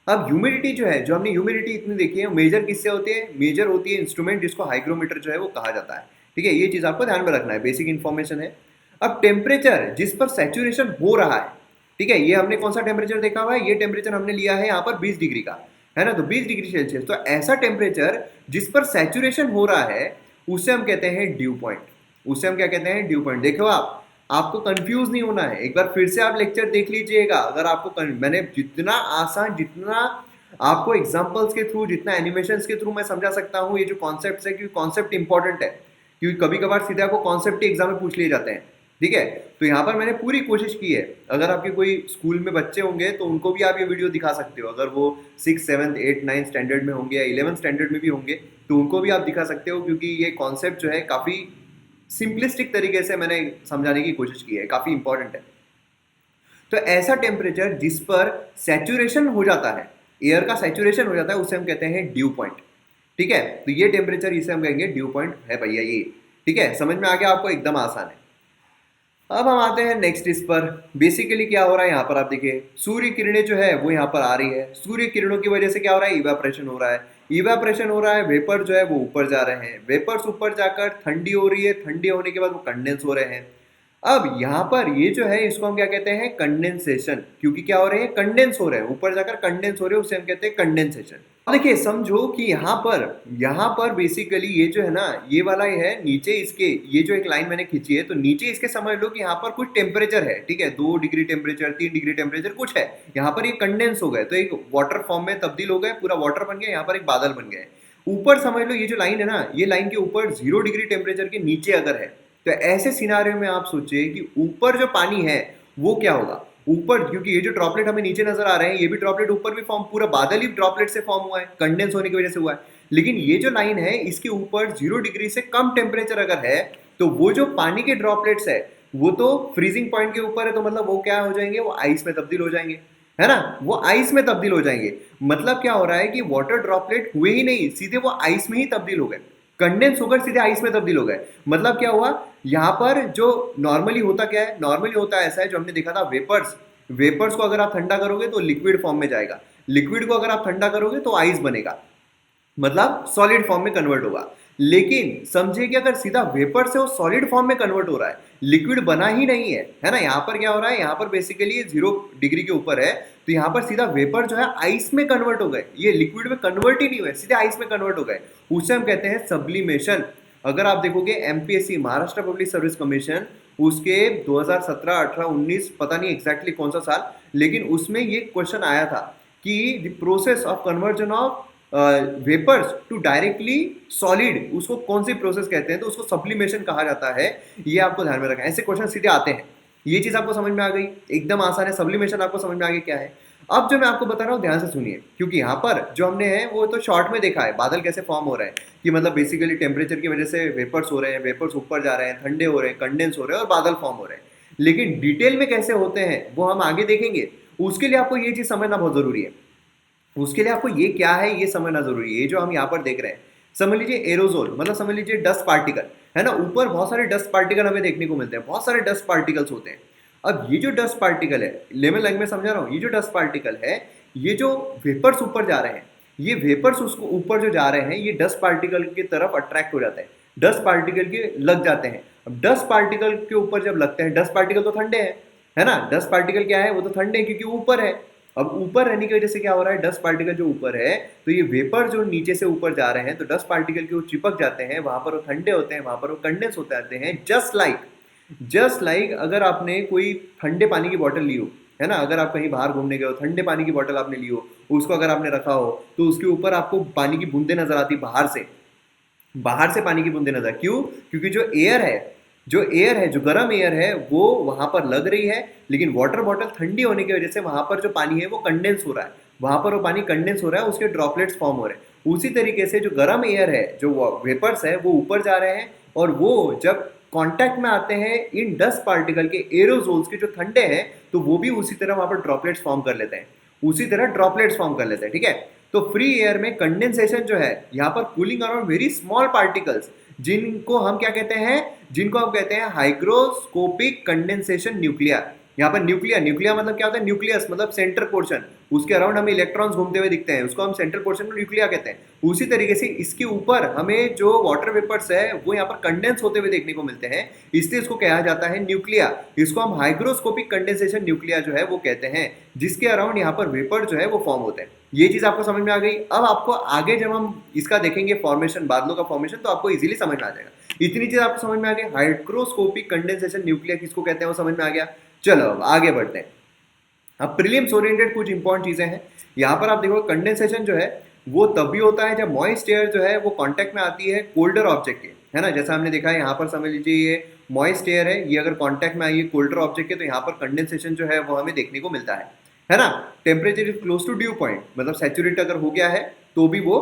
अब ह्यूमिडिटी जो है, जो हमने ह्यूमिडिटी इतनी देखी है, मेजर किससे होती है, मेजर होती है इंस्ट्रूमेंट जिसको हाइग्रोमीटर जो है वो कहा जाता है। ठीक है, ये चीज आपको ध्यान में रखना है, बेसिक इंफॉर्मेशन है। अब टेम्परेचर जिस पर सैचुरेशन हो रहा है, ठीक है, ये हमने कौन सा टेम्परेचर देखा हुआ है, ये टेम्परेचर हमने लिया है यहाँ पर 20 डिग्री का, है ना, तो 20 डिग्री सेल्सियस। तो ऐसा टेम्परेचर जिस पर सैचुरेशन हो रहा है उसे हम कहते हैं ड्यू पॉइंट। उसे हम क्या कहते हैं, ड्यू पॉइंट। देखो आपको कंफ्यूज नहीं होना है, एक बार फिर से आप लेक्चर देख लीजिएगा। अगर आपको मैंने जितना आसान, जितना आपको एग्जांपल्स के थ्रू, जितना एनिमेशंस के थ्रू मैं समझा सकता हूँ ये जो कॉन्सेप्ट है, क्योंकि कॉन्सेप्ट इंपॉर्टेंट है, क्योंकि कभी कभार सीधे आपको कॉन्सेप्ट ही एग्जाम में पूछ लिए जाते हैं। ठीक है, तो यहाँ पर मैंने पूरी कोशिश की है। अगर आपके कोई स्कूल में बच्चे होंगे तो उनको भी आप ये वीडियो दिखा सकते हो, अगर वो 6, 7, 8, 9 स्टैंडर्ड में होंगे या 11 स्टैंडर्ड में भी होंगे तो उनको भी आप दिखा सकते हो, क्योंकि ये कॉन्सेप्ट जो है काफ़ी सिंपलिस्टिक तरीके से मैंने समझाने की कोशिश की है, काफ़ी इंपॉर्टेंट है। तो ऐसा टेम्परेचर जिस पर सैचुरेशन हो जाता है, एयर का सैचुरेशन हो जाता है, उसे हम कहते हैं ड्यू पॉइंट। ठीक है, तो ये टेम्परेचर इसे हम कहेंगे ड्यू पॉइंट है भैया ये। ठीक है, समझ में आ गया आपको, एकदम आसान है। अब हम आते हैं नेक्स्ट इस पर। बेसिकली क्या हो रहा है यहाँ पर, आप देखिए सूर्य किरणें जो है वो यहाँ पर आ रही है, सूर्य किरणों की वजह से क्या हो रहा है, इवेपोरेशन हो रहा है। इवेपोरेशन हो रहा है, वेपर जो है वो ऊपर जा रहे हैं, वेपर्स ऊपर जाकर ठंडी हो रही है, ठंडी होने के बाद वो कंडेंस हो रहे हैं। अब यहाँ पर ये जो है इसको हम क्या कहते हैं, कंडेंसेशन, क्योंकि क्या हो रहे हैं, कंडेंस हो रहे हैं, ऊपर जाकर कंडेंस हो रहे हैं, उसे हम कहते हैं कंडेंसेशन। अब देखिए समझो कि यहाँ पर बेसिकली ये जो है ना, ये वाला ये है नीचे, इसके ये जो एक लाइन मैंने खींची है, तो नीचे इसके समझ लो कि यहाँ पर कुछ टेम्परेचर है। ठीक है, 2 डिग्री टेम्परेचर, 3 डिग्री टेम्परेचर कुछ है, यहाँ पर ये कंडेंस हो गए, तो एक वाटर फॉर्म में तब्दील हो गए, पूरा वाटर बन गया, यहाँ पर एक बादल बन गए। ऊपर समझ लो ये जो लाइन है ना, ये लाइन के ऊपर 0 डिग्री टेम्परेचर के नीचे अगर है, तो ऐसे सिनारियो में आप सोचिए कि ऊपर जो पानी है वो क्या होगा, ऊपर, क्योंकि ये जो ड्रॉपलेट हमें नीचे नजर आ रहे हैं, ये भी ड्रॉपलेट ऊपर भी फॉर्म, पूरा बादल ही ड्रॉपलेट से फॉर्म हुआ है, कंडेंस होने की वजह से हुआ है। लेकिन ये जो लाइन है इसके ऊपर 0 डिग्री से कम टेम्परेचर अगर है, तो वो जो पानी के ड्रॉपलेट्स है वो तो फ्रीजिंग पॉइंट के ऊपर है, तो मतलब वो क्या हो जाएंगे, वो आइस में तब्दील हो जाएंगे, है ना, वो आइस में तब्दील हो जाएंगे। मतलब क्या हो रहा है कि वाटर ड्रॉपलेट हुए ही नहीं, सीधे वो आइस में ही तब्दील हो गए, कंडेंस होकर सीधे आइस में तब्दील हो गए। मतलब क्या हुआ, यहाँ पर जो नॉर्मली होता क्या है, नॉर्मली होता ऐसा है, जो हमने देखा था वेपर्स, वेपर्स को अगर आप ठंडा करोगे तो लिक्विड फॉर्म में जाएगा, लिक्विड को अगर आप ठंडा करोगे तो आइस बनेगा, मतलब सॉलिड फॉर्म में कन्वर्ट होगा। लेकिन समझिए कि अगर सीधा वेपर से वो सॉलिड फॉर्म में कन्वर्ट हो रहा है, लिक्विड बना ही नहीं है ना, यहाँ पर क्या हो रहा है, यहाँ पर बेसिकली 0 डिग्री के ऊपर है, तो यहाँ पर सीधा वेपर जो है आइस में कन्वर्ट हो गए, ये लिक्विड में कन्वर्ट ही नहीं हुए, सीधे आइस में कन्वर्ट हो गए, उसे हम कहते हैं सब्लिमेशन। अगर आप देखोगे MPSC, Maharashtra public service commission, उसके 2017, 18, 19 पता नहीं एग्जैक्टली कौन सा साल, लेकिन उसमें ये क्वेश्चन आया था कि the process of conversion of vapours to directly solid, उसको कौन सी प्रोसेस कहते हैं, तो उसको सब्लिमेशन कहा जाता है। ये आपको ध्यान में रखना है, ऐसे क्वेश्चन सीधे आते हैं। ये चीज आपको समझ में आ गई, एकदम आसान है। सब्लिमेशन आपको समझ में आ गई क्या है। अब जो मैं आपको बता रहा हूँ ध्यान से सुनिए, क्योंकि यहाँ पर जो हमने है वो तो शॉर्ट में देखा है बादल कैसे फॉर्म हो रहे हैं, कि मतलब बेसिकली टेम्परेचर की वजह से वेपर्स हो रहे हैं, वेपर्स ऊपर जा रहे हैं, ठंडे हो रहे हैं, कंडेंस हो रहे हैं और बादल फॉर्म हो रहे हैं। लेकिन डिटेल में कैसे होते हैं वो हम आगे देखेंगे। उसके लिए आपको ये चीज समझना बहुत जरूरी है, उसके लिए आपको ये क्या है ये समझना जरूरी है। ये जो हम यहाँ पर देख रहे हैं, समझ लीजिए एरोजोल, मतलब समझ लीजिए डस्ट पार्टिकल है ना, ऊपर बहुत सारे डस्ट पार्टिकल हमें देखने को मिलते हैं, बहुत सारे डस्ट पार्टिकल्स होते हैं। अब ये जो डस्ट पार्टिकल है, लेमन लैंग्वेज में समझा रहा हूँ, ये जो डस्ट पार्टिकल है, ये जो वेपर्स ऊपर जा रहे हैं, ये वेपर्स उसको ऊपर जो जा रहे हैं, ये डस्ट पार्टिकल की तरफ अट्रैक्ट हो जाते हैं, डस्ट पार्टिकल के लग जाते हैं। अब डस्ट पार्टिकल के ऊपर जब लगते हैं, डस्ट पार्टिकल तो ठंडे हैं, है ना, डस्ट पार्टिकल क्या है, वो तो ठंडे हैं क्योंकि ऊपर है। अब ऊपर रहने की वजह से क्या हो रहा है, डस्ट पार्टिकल जो ऊपर है, तो ये वेपर जो नीचे से ऊपर जा रहे हैं, तो डस्ट पार्टिकल के वो चिपक जाते हैं, वहां पर वो ठंडे होते हैं, वहां पर वो कंडेंस होते आते हैं। जस्ट लाइक अगर आपने कोई ठंडे पानी की बोतल ली हो, है ना, अगर आप कहीं बाहर घूमने गए हो, ठंडे पानी की बोतल आपने ली हो, उसको अगर आपने रखा हो, तो उसके ऊपर आपको पानी की बूंदे नजर आती बाहर से पानी की बूंदे नजर, क्यों, क्योंकि जो गर्म एयर है वो वहां पर लग रही है, लेकिन वाटर बॉटल ठंडी होने की वजह से वहां पर जो पानी है वो कंडेंस हो रहा है, वहां पर वो पानी कंडेंस हो रहा है, उसके ड्रॉपलेट्स फॉर्म हो रहे हैं। उसी तरीके से जो गर्म एयर है, जो वेपर्स है, वो ऊपर जा रहे हैं, और वो जब कांटेक्ट में आते हैं इन डस्ट पार्टिकल के, एरोजोल्स के जो ठंडे हैं, तो वो भी उसी तरह वहां पर ड्रॉपलेट्स फॉर्म कर लेते हैं, ठीक है। तो फ्री एयर में कंडेंसेशन जो है, यहाँ पर cooling around very small particles, जिनको हम कहते हैं हाइग्रोस्कोपिक कंडेंसेशन न्यूक्लिया। यहाँ पर न्यूक्लिया मतलब क्या होता है, न्यूक्लियस मतलब सेंटर पोर्शन, उसके अराउंड हमें इलेक्ट्रॉन्स घूमते हुए दिखते हैं, उसको हम सेंट्रल पोर्शन को न्यूक्लिया कहते हैं। उसी तरीके से इसके ऊपर हमें जो वाटर वेपर्स है वो यहाँ पर कंडेंस होते हुए देखने को मिलते हैं, इसलिए इसको कहा जाता है न्यूक्लिया। इसको हम हाइग्रोस्कोपिक कंडेंसेशन न्यूक्लिया जो है वो कहते हैं, जिसके अराउंड यहाँ पर वेपर जो है वो फॉर्म होते हैं। ये चीज आपको समझ में आ गई। अब आपको आगे जब हम इसका देखेंगे फॉर्मेशन, बादलों का फॉर्मेशन, तो आपको इजीली समझ में आ जाएगा। इतनी चीज आपको समझ में आ गई, हाइग्रोस्कोपिक कंडेंसेशन न्यूक्लिया किसको कहते हैं वो समझ में आ गया। चलो अब आगे बढ़ते हैं। अब प्रीलिम्स ओरिएंटेड कुछ इंपॉर्टेंट चीजें हैं। यहाँ पर आप देखो कंडेंसेशन जो है वो तभी होता है जब मॉइस्ट एयर जो है वो कांटेक्ट में आती है कोल्डर ऑब्जेक्ट के, है ना, जैसा हमने देखा है यहाँ पर, समझ लीजिए ये मॉइस्ट एयर है, ये अगर कांटेक्ट में आई है कोल्डर ऑब्जेक्ट के, तो यहाँ पर कंडेंसेशन जो है वो हमें देखने को मिलता है ना। Temperature is close to dew point, मतलब सैचुरेट अगर हो गया है तो भी वो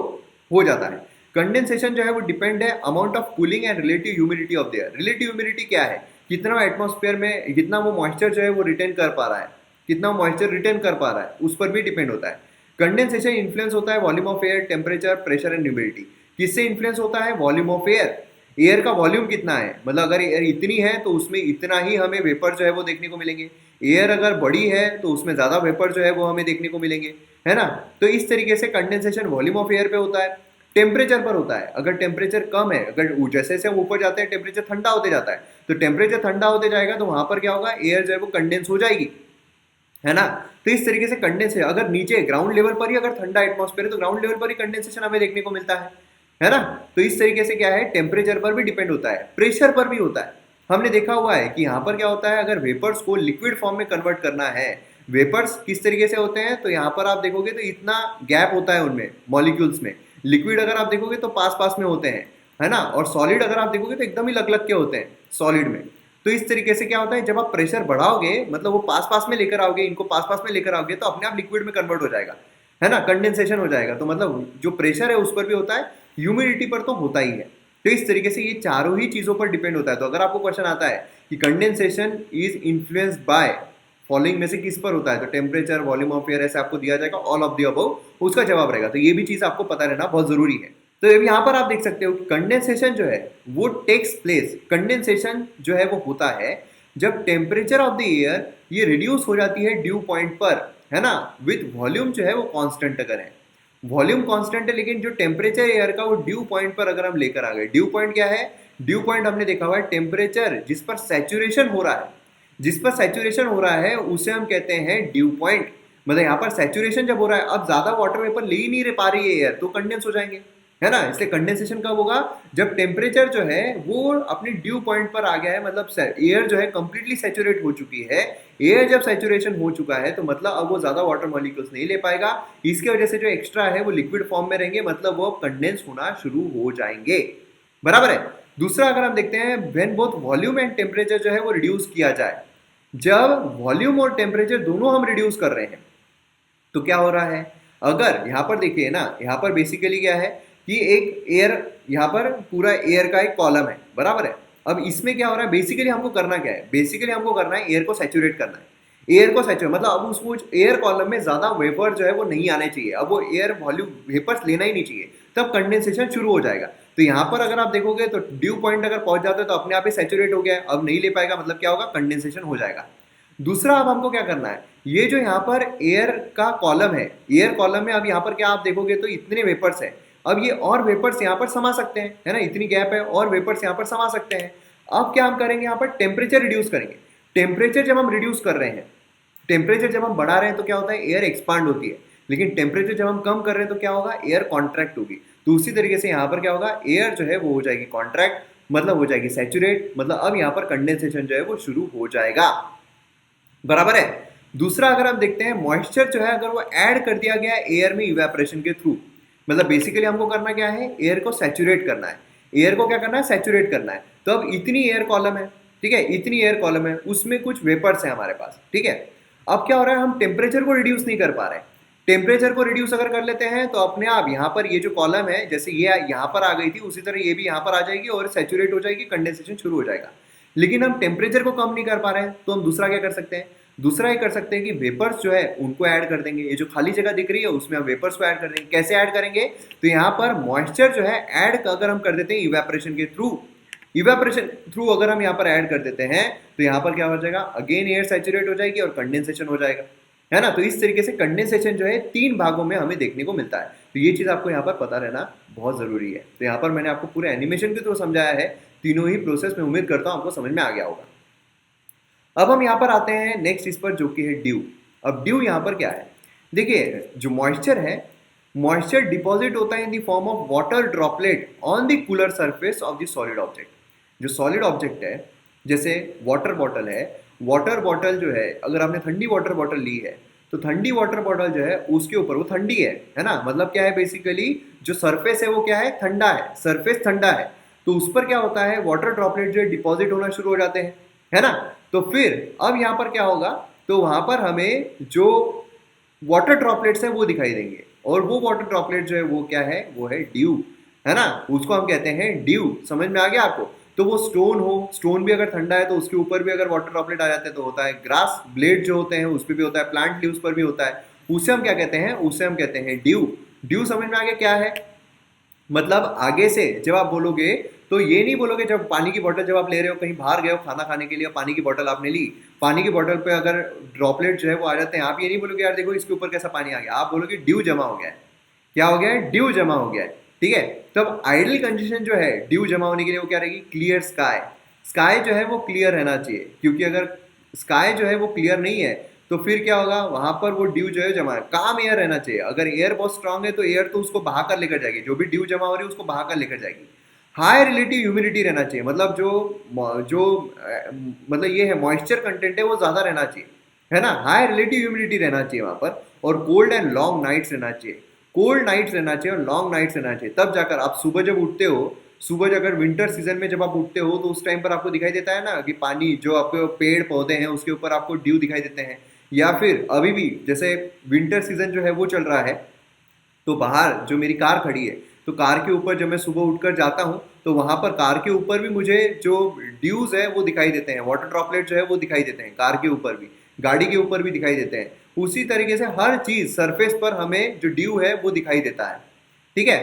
हो जाता है। कंडेंसेशन जो है वो डिपेंड है amount of cooling and relative humidity of the air. Relative humidity क्या है, कितना एटमॉस्फेयर में, कितना वो मॉइस्चर जो है वो रिटेन कर पा रहा है, कितना मॉइस्चर रिटेन कर पा रहा है, उस पर भी डिपेंड होता है। कंडेंसेशन इन्फ्लुएंस होता है volume of air, temperature, pressure and humidity. किससे इन्फ्लुएंस होता है, वॉल्यूम ऑफ एयर, एयर का वॉल्यूम कितना है, मतलब अगर एयर इतनी है तो उसमें इतना ही हमें वेपर जो है वो देखने को मिलेंगे, एयर अगर बड़ी है तो उसमें ज्यादा वेपर जो है वो हमें देखने को मिलेंगे, है ना। तो इस तरीके से कंडेंसेशन वॉल्यूम ऑफ एयर पे होता है। टेम्परेचर पर होता है, अगर टेम्परेचर कम है, अगर जैसे जैसे हम ऊपर जाते हैं टेम्परेचर ठंडा होते जाता है, तो टेम्परेचर ठंडा होते जाएगा तो वहां पर क्या होगा, एयर जो है वो कंडेंस हो जाएगी, है ना। तो इस तरीके से कंडेंस है, अगर नीचे ग्राउंड लेवल पर ही अगर ठंडा एटमॉस्फेयर है तो ग्राउंड लेवल पर ही कंडेंसेशन हमें देखने को मिलता है ना। तो इस तरीके से क्या है, टेम्परेचर पर भी डिपेंड होता है, प्रेशर पर भी होता है। हमने देखा हुआ है कि यहाँ पर क्या होता है, अगर वेपर्स को लिक्विड फॉर्म में कन्वर्ट करना है, वेपर्स किस तरीके से होते हैं, तो यहाँ पर आप देखोगे तो इतना गैप होता है उनमें मॉलिक्यूल्स में। लिक्विड अगर आप देखोगे तो पास पास में होते हैं, है ना, और सॉलिड अगर आप देखोगे तो एकदम ही लग लग के होते हैं सॉलिड में। तो इस तरीके से क्या होता है, जब आप प्रेशर बढ़ाओगे, मतलब वो पास पास में लेकर आओगे, इनको पास पास में लेकर आओगे, तो अपने आप लिक्विड में कन्वर्ट हो जाएगा, है ना, कंडेंसेशन हो जाएगा। तो मतलब जो प्रेशर है उस पर भी होता है, ह्यूमिडिटी पर तो होता ही है। तो इस तरीके से ये चारों ही चीजों पर डिपेंड होता है। तो अगर आपको क्वेश्चन आता है कि condensation is influenced by following में से किस पर होता है, तो टेम्परेचर, वॉल्यूम ऑफ एयर, ऐसे आपको दिया जाएगा, ऑल ऑफ द अबव उसका जवाब रहेगा। तो ये भी चीज आपको पता रहना बहुत जरूरी है। तो यहाँ पर आप देख सकते हो कि कंडेंसेशन जो है वो टेक्स प्लेस, कंडेंसेशन जो है वो होता है जब टेम्परेचर ऑफ द एयर ये रिड्यूस हो जाती है ड्यू पॉइंट पर, है ना, विथ वॉल्यूम जो है वो कांस्टेंट अगर है, वॉल्यूम कांस्टेंट है लेकिन जो टेम्परेचर एयर का वो ड्यू पॉइंट पर अगर हम लेकर आ गए, ड्यू पॉइंट क्या है, ड्यू पॉइंट हमने देखा हुआ है टेम्परेचर जिस पर सैचुरेशन हो रहा है, जिस पर सैचुरेशन हो रहा है उसे हम कहते हैं ड्यू पॉइंट। मतलब यहाँ पर सैचुरेशन जब हो रहा है, अब ज्यादा वाटर वेपर ले ही नहीं रह पा रही है एयर, तो कंडेंस हो जाएंगे, है ना। इसलिए कंडेंसेशन कब होगा, जब टेम्परेचर जो है वो अपनी ड्यू पॉइंट पर आ गया है, मतलब एयर जो है कंप्लीटली सैचुरेट हो चुकी है। एयर जब सैचुरेशन हो चुका है तो मतलब अब वो ज्यादा वाटर मॉलिक्यूल्स नहीं ले पाएगा, इसकी वजह से जो एक्स्ट्रा है वो लिक्विड फॉर्म में रहेंगे, मतलब वो कंडेंस होना शुरू हो जाएंगे, बराबर है। दूसरा अगर हम देखते हैं, when both volume and temperature जो है वो रिड्यूस किया जाए, जब वॉल्यूम और टेम्परेचर दोनों हम रिड्यूस कर रहे हैं तो क्या हो रहा है, अगर यहाँ पर देखिए ना, यहाँ पर बेसिकली क्या है कि एक एयर, यहाँ पर पूरा एयर का एक कॉलम है, बराबर है। अब इसमें क्या हो रहा है, बेसिकली हमको करना क्या है, बेसिकली हमको करना है एयर को सैचुरेट करना है, एयर को सैचुरेट मतलब अब उसको एयर कॉलम में ज्यादा वेपर जो है वो नहीं आने चाहिए, अब वो एयर वॉल्यूम वेपर्स लेना ही नहीं चाहिए, तब कंडेंसेशन शुरू हो जाएगा। तो यहाँ पर अगर आप देखोगे तो ड्यू पॉइंट अगर पहुंच जाते तो अपने आप ही सैचुरेट हो गया है, अब नहीं ले पाएगा, मतलब क्या होगा, कंडेंसेशन हो जाएगा। दूसरा अब हमको क्या करना है, ये जो यहाँ पर एयर का कॉलम है, एयर कॉलम में अब यहाँ पर क्या आप देखोगे तो इतने वेपर्स है, अब ये और वेपर्स यहाँ पर समा सकते हैं, है ना, इतनी गैप है और वेपर्स यहाँ पर समा सकते हैं। अब क्या हम करेंगे, यहाँ पर टेम्परेचर रिड्यूस करेंगे। टेम्परेचर जब हम रिड्यूस कर रहे हैं, टेम्परेचर जब हम बढ़ा रहे हैं तो क्या होता है, एयर एक्सपांड होती है, लेकिन टेम्परेचर जब हम कम कर रहे हैं तो क्या होगा, एयर कॉन्ट्रैक्ट होगी। तो उसी तरीके से यहाँ पर क्या होगा, एयर जो है वो हो जाएगी कॉन्ट्रैक्ट, मतलब हो जाएगी सैचुरेट, मतलब अब यहाँ पर कंडेंसेशन जो है वो शुरू हो जाएगा, बराबर है। दूसरा अगर हम देखते हैं, मॉइस्चर जो है अगर वो ऐड कर दिया गया है एयर में इवेपोरेशन के थ्रू, मतलब बेसिकली हमको करना क्या है, एयर को सैचुरेट करना है, एयर को क्या करना है, सैचुरेट करना है। तो अब इतनी एयर कॉलम है, ठीक है, इतनी एयर कॉलम है, उसमें कुछ वेपर्स है हमारे पास, ठीक है। अब क्या हो रहा है, हम टेम्परेचर को रिड्यूस नहीं कर पा रहे हैं, टेम्परेचर को रिड्यूस अगर कर लेते हैं तो अपने आप यहाँ पर ये जो कॉलम है, जैसे ये यहाँ पर आ गई थी उसी तरह ये भी यहाँ पर आ जाएगी और सैचुरेट हो जाएगी, कंडेंसेशन शुरू हो जाएगा। लेकिन हम टेम्परेचर को कम नहीं कर पा रहे हैं, तो हम दूसरा क्या कर सकते हैं, दूसरा ये कर सकते हैं कि वेपर्स जो है उनको ऐड कर देंगे, ये जो खाली जगह दिख रही है उसमें हम वेपर्स को ऐड कर देंगे। कैसे ऐड करेंगे, तो यहाँ पर मॉइस्चर जो है ऐड अगर हम कर देते हैं इवेपोरेशन के थ्रू, इवेपोरेशन थ्रू अगर हम यहाँ पर ऐड कर देते हैं तो यहाँ पर क्या हो जाएगा, अगेन एयर सैचुरेट हो जाएगी और कंडेंसेशन हो जाएगा, है ना। तो इस तरीके से कंडेंसेशन जो है 3 भागों में हमें देखने को मिलता है, तो ये चीज आपको यहाँ पर पता रहना बहुत जरूरी है। तो यहाँ पर मैंने आपको पूरे एनिमेशन के थ्रू समझाया है तीनों ही प्रोसेस में, उम्मीद करता हूँ आपको समझ में आ गया होगा। अब हम यहाँ पर आते हैं नेक्स्ट इस पर, जो कि है ड्यू। अब ड्यू यहाँ पर क्या है, देखिए जो मॉइस्चर है, मॉइस्चर डिपॉजिट होता है in the form of water droplet on the cooler surface of the solid object. जो सॉलिड ऑब्जेक्ट है, जैसे वाटर बॉटल है, वाटर बॉटल जो है अगर आपने ठंडी वाटर बॉटल ली है तो ठंडी वाटर बॉटल जो है उसके ऊपर वो ठंडी है ना, मतलब क्या है, बेसिकली जो सरफेस है वो क्या है, ठंडा है, सरफेस ठंडा है, तो उस पर क्या होता है, वाटर ड्रॉपलेट जो है डिपॉजिट होना शुरू हो जाते हैं, है ना। तो फिर अब यहाँ पर क्या होगा, तो वहां पर हमें जो वाटर ड्रॉपलेट्स है वो दिखाई देंगे, और वो वाटर ड्रॉपलेट जो है वो क्या है, वो है ड्यू, है ना, उसको हम कहते हैं ड्यू। समझ में आ गया आपको। तो वो स्टोन हो, स्टोन भी अगर ठंडा है तो उसके ऊपर भी अगर वाटर ड्रॉपलेट आ जाते हैं तो होता है, ग्रास ब्लेड जो होते हैं उस पर भी होता है, प्लांट लीव्स पर भी होता है, उसे हम क्या कहते हैं, उसे हम कहते हैं ड्यू। ड्यू समझ में आ गया क्या है, मतलब आगे से जब आप बोलोगे तो ये नहीं बोलोगे, जब पानी की बोतल जब आप ले रहे हो, कहीं बाहर गए हो खाना खाने के लिए, पानी की बोतल आपने ली, पानी की बोतल पे अगर ड्रॉपलेट जो है वो आ जाते हैं, आप ये नहीं बोलोगे यार देखो इसके ऊपर कैसा पानी आ गया, आप बोलोगे ड्यू जमा हो गया है। क्या हो गया है, ड्यू जमा हो गया है, ठीक है। तब आइडियल कंडीशन जो है ड्यू जमा होने के लिए वो क्या रहेगी, क्लियर स्काई। स्काई जो है वो क्लियर रहना चाहिए, क्योंकि अगर स्काई जो है वो क्लियर नहीं है तो फिर क्या होगा, वहां पर वो ड्यू जो है जमा है, काम एयर रहना चाहिए। अगर एयर बहुत स्ट्रांग है तो एयर तो उसको बहा कर लेकर जाएगी, जो भी ड्यू जमा हो रही है उसको बहा कर लेकर जाएगी। हाई रिलेटिव ह्यूमिडिटी रहना चाहिए, मतलब जो मतलब ये है मॉइस्चर कंटेंट है वो ज्यादा रहना चाहिए, है ना, हाई रिलेटिव ह्यूमिडिटी रहना चाहिए वहां पर, और कोल्ड एंड लॉन्ग नाइट्स रहना चाहिए, कोल्ड नाइट्स रहना चाहिए और लॉन्ग नाइट्स रहना चाहिए। तब जाकर आप सुबह जब उठते हो, सुबह अगर विंटर सीजन में जब आप उठते हो तो उस टाइम पर आपको दिखाई देता है ना कि पानी जो आपके पेड़ पौधे हैं उसके ऊपर आपको ड्यू दिखाई देते हैं। या फिर अभी भी जैसे विंटर सीजन जो है वो चल रहा है, तो बाहर जो मेरी कार खड़ी है, तो कार के ऊपर जब मैं सुबह उठकर जाता हूँ तो वहां पर कार के ऊपर भी मुझे जो ड्यूज है वो दिखाई देते हैं, वाटर ड्रॉपलेट जो है वो दिखाई देते हैं, कार के ऊपर भी, गाड़ी के ऊपर भी दिखाई देते हैं। उसी तरीके से हर चीज सरफेस पर हमें जो ड्यू है वो दिखाई देता है, ठीक है।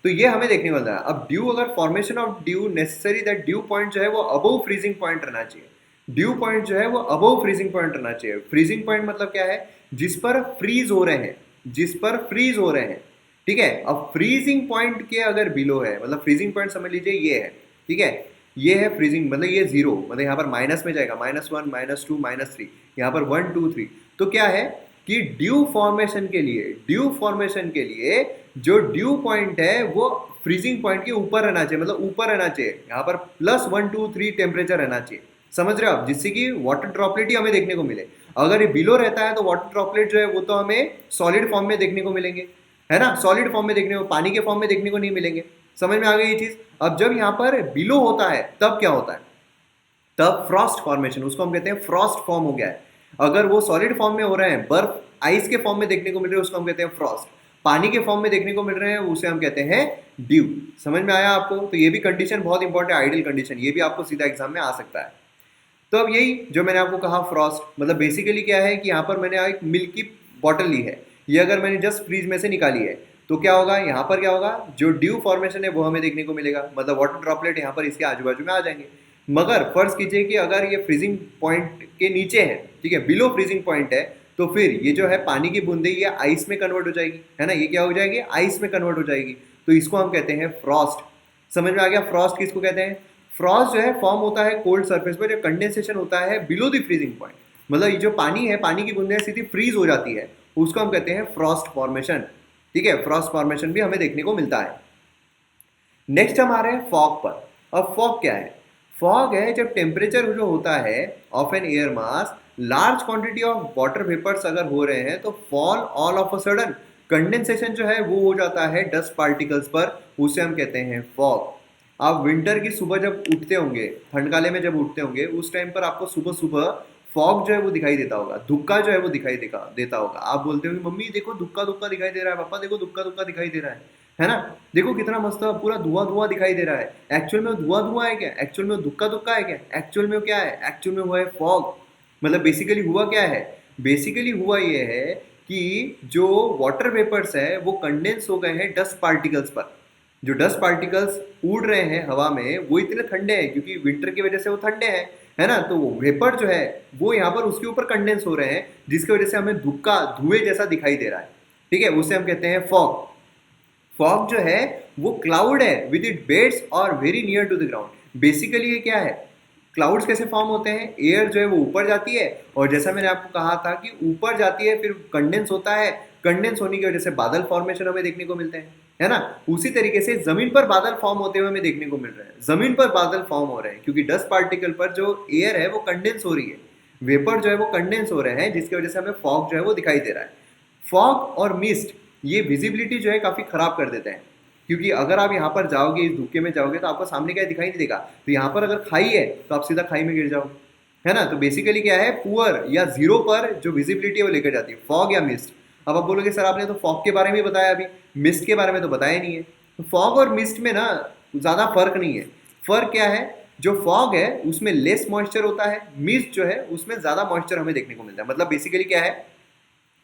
तो ये हमें देखने को मिलता है। अब ड्यू, अगर formation of due necessary that due point जो है वो अबव फ्रीजिंग पॉइंट रहना चाहिए, ड्यू पॉइंट जो है वो अबव फ्रीजिंग पॉइंट रहना चाहिए। फ्रीजिंग पॉइंट मतलब क्या है, जिस पर फ्रीज हो रहे हैं, जिस पर फ्रीज हो रहे हैं, ठीक है। अब फ्रीजिंग पॉइंट के अगर बिलो है, मतलब फ्रीजिंग पॉइंट समझ लीजिए ये है, ठीक है, ये है फ्रीजिंग, मतलब ये जीरो, मतलब यहाँ पर माइनस में जाएगा, -1 -2 -3, यहाँ पर 1 2 3। तो क्या है कि ड्यू फॉर्मेशन के लिए, ड्यू फॉर्मेशन के लिए जो ड्यू पॉइंट है वो फ्रीजिंग पॉइंट के ऊपर रहना चाहिए, मतलब ऊपर रहना चाहिए, यहाँ पर +1 2 3 टेम्परेचर रहना चाहिए। समझ रहे हो आप, जिससे कि वाटर ड्रॉपलेट ही हमें देखने को मिले। अगर ये बिलो रहता है तो वाटर ड्रॉपलेट जो है वो तो हमें सॉलिड फॉर्म में देखने को मिलेंगे, है ना, सॉलिड फॉर्म में देखने को, पानी के फॉर्म में देखने को नहीं मिलेंगे। समझ में आ गई ये चीज। अब जब यहाँ पर बिलो होता है तब क्या होता है, तब फ्रॉस्ट फॉर्मेशन, उसको हम कहते हैं फ्रॉस्ट फॉर्म हो गया है। अगर वो सॉलिड फॉर्म में हो रहे हैं, बर्फ आइस के फॉर्म में देखने को मिल रहे हैं, उसको हम कहते हैं फ्रॉस्ट। पानी के फॉर्म में देखने को मिल रहे हैं, उसे हम कहते हैं ड्यू। समझ में आया आपको। तो ये भी कंडीशन बहुत इंपॉर्टेंट है, आइडियल कंडीशन, ये भी आपको सीधा एग्जाम में आ सकता है। तो अब यही जो मैंने आपको कहा फ्रॉस्ट, मतलब बेसिकली क्या है कि यहाँ पर मैंने एक मिल्क की बॉटल ली है, ये अगर मैंने जस्ट फ्रीज में से निकाली है तो क्या होगा, यहाँ पर क्या होगा, जो ड्यू फॉर्मेशन है वो हमें देखने को मिलेगा, मतलब वाटर ड्रॉपलेट यहाँ पर इसके आजू बाजू में आ जाएंगे। मगर फर्ज कीजिए कि अगर ये फ्रीजिंग पॉइंट के नीचे है, ठीक है, बिलो फ्रीजिंग पॉइंट है, तो फिर ये जो है पानी की बूंदे ये आइस में कन्वर्ट हो जाएगी, है ना, ये क्या हो जाएगी, आइस में कन्वर्ट हो जाएगी। तो इसको हम कहते हैं फ्रॉस्ट। समझ में आ गया, फ्रॉस्ट किसको कहते हैं। फ्रॉस्ट जो है फॉर्म होता है कोल्ड सरफेस पर, जो कंडेंसेशन होता है बिलो द फ्रीजिंग पॉइंट, मतलब ये जो पानी है, पानी की बूंदें सीधी फ्रीज हो जाती है, उसको हम कहते हैं फ्रॉस्ट फॉर्मेशन। ठीक है, फ्रॉस्ट फॉर्मेशन भी हमें देखने को मिलता है। नेक्स्ट हम आ रहे हैं फॉग पर। अब फॉग क्या है, फॉग है जब टेम्परेचर जो होता है of an air mass, large quantity of water vapours अगर हो रहे हैं तो fall all of a sudden, condensation जो है वो हो जाता है डस्ट पार्टिकल्स पर, उसे हम कहते हैं फॉग। आप विंटर की सुबह जब उठते होंगे, ठंडकाले में जब उठते होंगे, उस टाइम पर आपको सुबह सुबह फॉग जो है वो दिखाई देता होगा, धुक्का जो है वो दिखाई देता होगा। आप बोलते हो मम्मी देखो धुक्का धुक्का दिखाई दे रहा है, पापा देखो धुक्का धुक्का दिखाई दे रहा है ना, देखो कितना मस्त पूरा धुआं धुआं दिखाई दे रहा है। एक्चुअल में धुआं धुआं है क्या, एक्चुअल में धुक्का धुक्का है क्या, एक्चुअल में क्या है, एक्चुअल में हुआ है फॉग। मतलब बेसिकली हुआ क्या है, बेसिकली हुआ ये है कि जो वाटर वेपर्स है वो कंडेंस हो गए हैं डस्ट पार्टिकल्स पर। जो डस्ट पार्टिकल्स उड़ रहे हैं हवा में वो इतने ठंडे हैं क्योंकि विंटर की वजह से वो ठंडे हैं, है ना, तो वो वेपर जो है वो यहाँ पर उसके ऊपर कंडेंस हो रहे हैं, जिसकी वजह से हमें धुक्का धुएं जैसा दिखाई दे रहा है। ठीक है, उसे हम कहते हैं फॉग। फॉग जो है वो क्लाउड है विद इट बेड्स और very near to the ground. Basically ये क्या है, क्लाउड्स कैसे फॉर्म होते हैं, एयर जो है वो ऊपर जाती है, और जैसा मैंने आपको कहा था कि ऊपर जाती है फिर कंडेंस होता है, कंडेंस होने की वजह से बादल फॉर्मेशन हमें देखने को मिलते हैं, है ना। उसी तरीके से जमीन पर बादल फॉर्म होते हुए हमें देखने को मिल रहे हैं, जमीन पर बादल फॉर्म हो रहे हैं क्योंकि डस्ट पार्टिकल पर जो एयर है वो कंडेंस हो रही है, वेपर जो है वो कंडेंस हो रहे हैं, जिसकी वजह से हमें फॉग जो है वो दिखाई दे रहा है। फॉग और मिस्ट ये विजिबिलिटी जो है काफ़ी ख़राब कर देते हैं, क्योंकि अगर आप यहाँ पर जाओगे, इस धुक्के में जाओगे तो आपको सामने क्या दिखाई नहीं देगा, तो यहाँ पर अगर खाई है तो आप सीधा खाई में गिर जाओगे, है ना। तो बेसिकली क्या है, पुअर या जीरो पर जो विजिबिलिटी है वो लेकर जाती है, फॉग या मिस्ट। अब आप बोलोगे सर आपने तो फॉग के बारे में बताया, अभी मिस्ट के बारे में तो बताया नहीं है। तो फॉग और मिस्ट में ना ज़्यादा फर्क नहीं है। फर्क क्या है, जो फॉग है उसमें लेस मॉइस्चर होता है, मिस्ट जो है उसमें ज़्यादा मॉइस्चर हमें देखने को मिलता है। मतलब बेसिकली क्या है,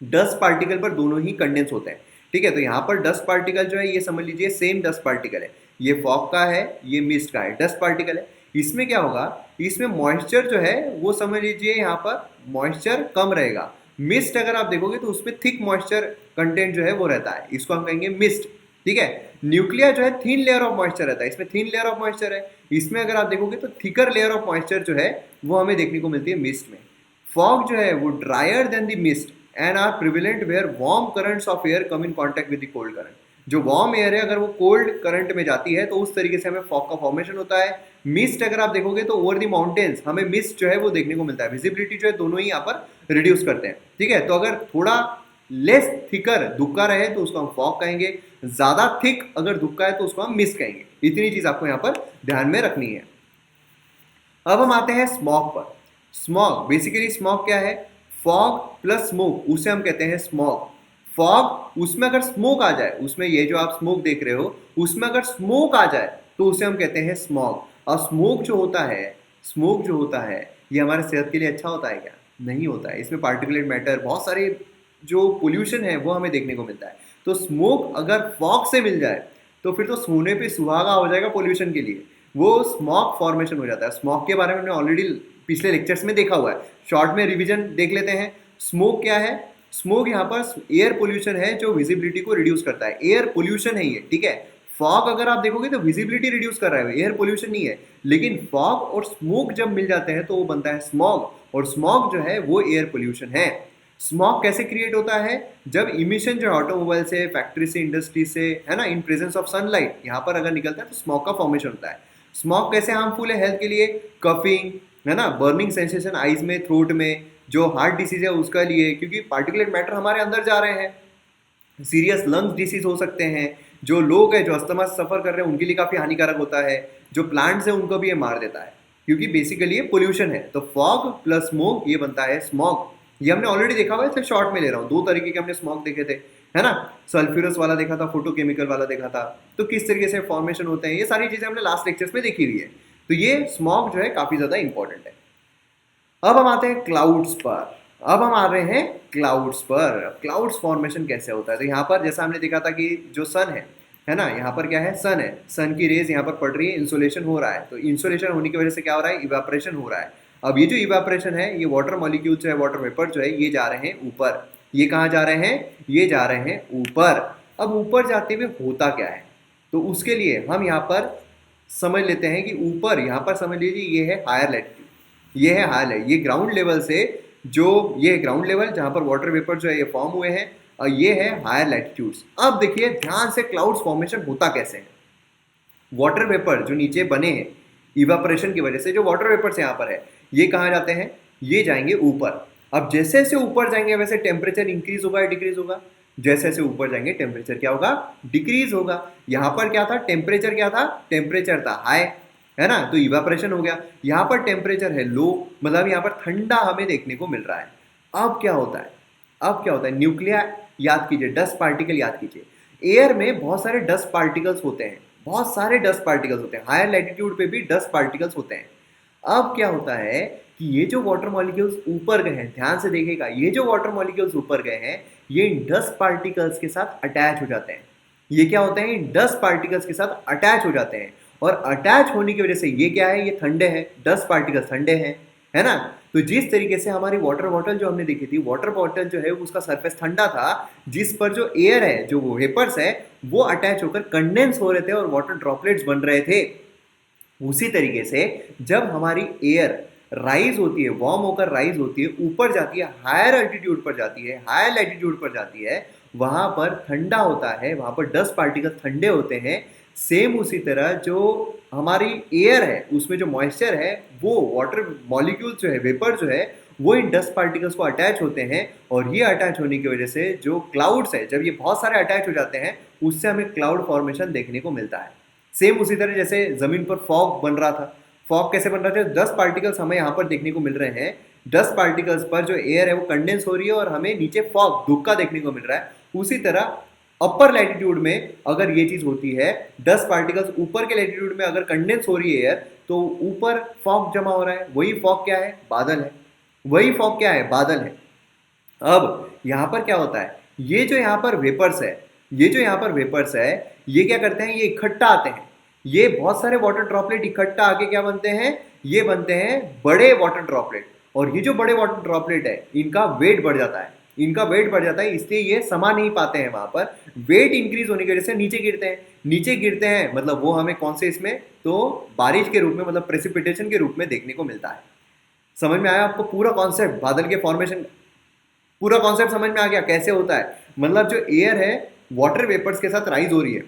डस्ट पार्टिकल पर दोनों ही कंडेंस होते हैं। ठीक है, तो यहाँ पर डस्ट पार्टिकल जो है ये समझ लीजिए सेम डस्ट पार्टिकल है, ये फॉग का है, ये मिस्ट का है, डस्ट पार्टिकल है। इसमें क्या होगा, इसमें मॉइस्चर जो है वो समझ लीजिए यहाँ पर मॉइस्चर कम रहेगा। मिस्ट अगर आप देखोगे तो उसमें थिक मॉइस्चर कंटेंट जो है वो रहता है, इसको हम कहेंगे मिस्ट। ठीक है, न्यूक्लियर जो है थिन लेयर ऑफ मॉइस्चर रहता है, इसमें थिन लेयर ऑफ मॉइस्चर है। इसमें अगर आप देखोगे तो थिकर लेयर ऑफ मॉइस्चर जो है वो हमें देखने को मिलती है मिस्ट में। फॉग जो है वो drier than the mist and are prevalent where warm currents of air come in contact with the cold current. जो वार्म एयर है अगर वो कोल्ड करंट में जाती है तो उस तरीके से हमें फॉग का फॉर्मेशन होता है। मिस्ट अगर आप देखोगे तो ओवर द माउंटेन्स हमें मिस्ट जो है वो देखने को मिलता है, विजिबिलिटी जो है दोनों ही यहाँ पर रिड्यूस करते हैं। ठीक है, तो अगर थोड़ा लेस थिकर धुक्का रहे तो उसको हम फॉग कहेंगे, ज्यादा थिक अगर धुक्का है तो उसको हम मिस्ट कहेंगे। इतनी चीज आपको यहाँ पर ध्यान में रखनी है। अब हम आते हैं स्मॉग पर। स्मॉग बेसिकली स्मॉग क्या है, फॉग प्लस स्मोक, उसे हम कहते हैं स्मॉग। फॉग उसमें अगर स्मोक आ जाए, उसमें ये जो आप स्मोक देख रहे हो उसमें अगर स्मोक आ जाए तो उसे हम कहते हैं स्मॉग। और स्मोक जो होता है, स्मोक जो होता है ये हमारे सेहत के लिए अच्छा होता है क्या, नहीं होता है। इसमें पार्टिकुलेट मैटर, बहुत सारे जो पोल्यूशन है वो हमें देखने को मिलता है। तो स्मोक अगर फॉग से मिल जाए तो फिर तो सोने पे सुहागा हो जाएगा पोल्यूशन के लिए, वो स्मॉग फॉर्मेशन हो जाता है। स्मॉग के बारे में मैंने ऑलरेडी पिछले लेक्चर्स में देखा हुआ है। शॉर्ट में रिवीजन देख लेते हैं। स्मोक क्या है? स्मोक यहाँ पर एयर पोल्यूशन है जो विजिबिलिटी को रिड्यूस करता है। एयर पोल्यूशन है ये, ठीक है। फॉग अगर आप देखोगे तो विजिबिलिटी रिड्यूस कर रहा है, एयर पोल्यूशन नहीं है। लेकिन फॉग और स्मोक जब मिल जाते हैं तो वो बनता है स्मॉग, और स्मॉग जो है वो एयर पोल्यूशन है। स्मॉग कैसे क्रिएट होता है? जब इमिशन जो ऑटोमोबाइल से, फैक्ट्री से, इंडस्ट्री से, है ना, इन प्रेजेंस ऑफ सनलाइट यहाँ पर अगर निकलता है तो स्मॉग का फॉर्मेशन होता है। स्मॉग कैसे हार्मफुल है हेल्थ के लिए? कफिंग, है ना, बर्निंग सेंसेशन आईज में, थ्रोट में, जो हार्ट डिसीज है उसका लिए, क्योंकि पार्टिकुलेट मैटर हमारे अंदर जा रहे हैं। सीरियस लंग्स डिसीज हो सकते हैं। जो लोग हैं जो अस्थमा से सफर कर रहे हैं उनके लिए काफ़ी हानिकारक होता है। जो प्लांट्स है उनको भी ये मार देता है, क्योंकि बेसिकली ये पोल्यूशन है। तो फॉग प्लस स्मोक ये बनता है स्मॉग। ये हमने ऑलरेडी देखा हुआ है, सिर्फ शॉर्ट में ले रहा हूँ। दो तरीके के हमने स्मॉग देखे थे, है ना। सल्फ्यूरस वाला देखा था, फोटोकेमिकल वाला देखा था। तो किस तरीके से फॉर्मेशन होते हैं ये सारी चीज़ें हमने लास्ट लेक्चर्स में देखी हुई है। तो ये स्मॉग जो है काफ़ी ज़्यादा इंपॉर्टेंट है। अब हम आते हैं क्लाउड्स पर। अब हम आ रहे हैं क्लाउड्स पर। क्लाउड्स फॉर्मेशन कैसे होता है? तो यहाँ पर जैसा हमने देखा था कि जो सन है ना, यहाँ पर क्या है? सन है। सन की रेज यहाँ पर पड़ रही है, इंसोलेशन हो रहा है। तो इंसोलेशन होने की वजह से क्या हो रहा है? इवेपोरेशन हो रहा है। अब ये जो इवेपोरेशन है, ये वाटर मॉलिक्यूल जो है, वाटर वेपर जो है, ये जा रहे हैं ऊपर। ये कहाँ जा रहे हैं? ये जा रहे हैं ऊपर। अब ऊपर जाते हुए होता क्या है? तो उसके लिए हम यहाँ पर समझ लेते हैं कि ऊपर यहाँ पर समझ लीजिए ये है हायर लैटिट्यूड, ये है हाल है, ये ग्राउंड लेवल से, जो ये ग्राउंड लेवल जहाँ पर वाटर वेपर जो है ये फॉर्म हुए हैं, और ये है हायर लैटिट्यूड्स। अब देखिए ध्यान से क्लाउड्स फॉर्मेशन होता कैसे है। वाटर वेपर जो नीचे बने हैं इवापोरेशन की वजह से, जो वाटर वेपर्स यहाँ पर है, ये कहाँ जाते हैं? ये जाएंगे ऊपर। अब जैसे जैसे ऊपर जाएंगे वैसे टेम्परेचर इंक्रीज होगा या डिक्रीज होगा? जैसे जैसे ऊपर जाएंगे टेम्परेचर क्या होगा? डिक्रीज होगा। यहाँ पर क्या था? टेम्परेचर क्या था? टेम्परेचर था हाई, है ना, तो इवापोरेशन हो गया। यहाँ पर टेम्परेचर है लो, मतलब यहाँ पर ठंडा हमें देखने को मिल रहा है। अब क्या होता है? अब क्या होता है? न्यूक्लिया याद कीजिए, डस्ट पार्टिकल याद कीजिए। एयर में बहुत सारे डस्ट पार्टिकल्स होते हैं, बहुत सारे डस्ट पार्टिकल्स होते हैं। हायर लैटिट्यूड पे भी डस्ट पार्टिकल्स होते हैं। अब क्या होता है कि ये जो वाटर मॉलिक्यूल्स ऊपर गए हैं, ध्यान से देखिएगा, ये जो वाटर मॉलिक्यूल्स ऊपर गए हैं, ये इन डस्ट पार्टिकल्स के साथ अटैच हो जाते हैं। ये क्या होते हैं? इन डस्ट पार्टिकल्स के साथ अटैच हो जाते हैं, और अटैच होने की वजह से ये क्या है? ये ठंडे हैं, डस्ट पार्टिकल्स ठंडे हैं, है ना। तो जिस तरीके से हमारी वाटर बॉटल जो हमने देखी थी, वाटर बॉटल जो है उसका सरफेस ठंडा था, जिस पर जो एयर है, जो वो वेपर्स है, वो अटैच होकर कंडेंस हो रहे थे और वाटर ड्रॉपलेट्स बन रहे थे। उसी तरीके से जब हमारी एयर राइज होती है, वार्म होकर राइज होती है, ऊपर जाती है, हायर एल्टीट्यूड पर जाती है, हायर लैटिट्यूड पर जाती है, वहां पर ठंडा होता है, वहां पर डस्ट पार्टिकल ठंडे होते हैं। सेम उसी तरह जो हमारी एयर है उसमें जो मॉइस्चर है, वो वाटर मॉलिक्यूल जो है, वेपर जो है, वो इन डस्ट पार्टिकल्स को अटैच होते हैं, और ये अटैच होने की वजह से जो क्लाउड्स है, जब ये बहुत सारे अटैच हो जाते हैं, उससे हमें क्लाउड फॉर्मेशन देखने को मिलता है। सेम उसी तरह जैसे जमीन पर फॉग बन रहा था। फॉग कैसे बन रहा था? डस्ट पार्टिकल्स हमें यहाँ पर देखने को मिल रहे हैं। डस्ट पार्टिकल्स पर जो एयर है वो कंडेंस हो रही है और हमें नीचे फॉग, धुक्का देखने को मिल रहा है। उसी तरह अपर लैटिट्यूड में अगर ये चीज होती है, डस्ट पार्टिकल्स ऊपर के लैटिट्यूड में अगर कंडेंस हो रही है एयर, तो ऊपर फॉग जमा हो रहा है। वही फॉग क्या है? बादल है। वही फॉग क्या है? बादल है। अब यहाँ पर क्या होता है? ये जो यहाँ पर वेपर्स है, ये जो यहाँ पर वेपर्स है, ये क्या करते हैं? ये इकट्ठा आते हैं। ये बहुत सारे वाटर ड्रॉपलेट इकट्ठा आके क्या बनते हैं? ये बनते हैं बड़े वाटर ड्रॉपलेट। और ये जो बड़े वाटर ड्रॉपलेट है, इनका वेट बढ़ जाता है, इनका वेट बढ़ जाता है, इसलिए ये समा नहीं पाते हैं। वहां पर वेट इंक्रीज होने की वजह से नीचे गिरते हैं। नीचे गिरते हैं मतलब वो हमें कौन से इसमें? तो बारिश के रूप में, मतलब प्रेसिपिटेशन के रूप में देखने को मिलता है। समझ में आया आपको पूरा कॉन्सेप्ट? बादल के फॉर्मेशन पूरा कॉन्सेप्ट समझ में आ गया कैसे होता है? मतलब जो एयर है वाटर वेपर्स के साथ राइज हो रही है,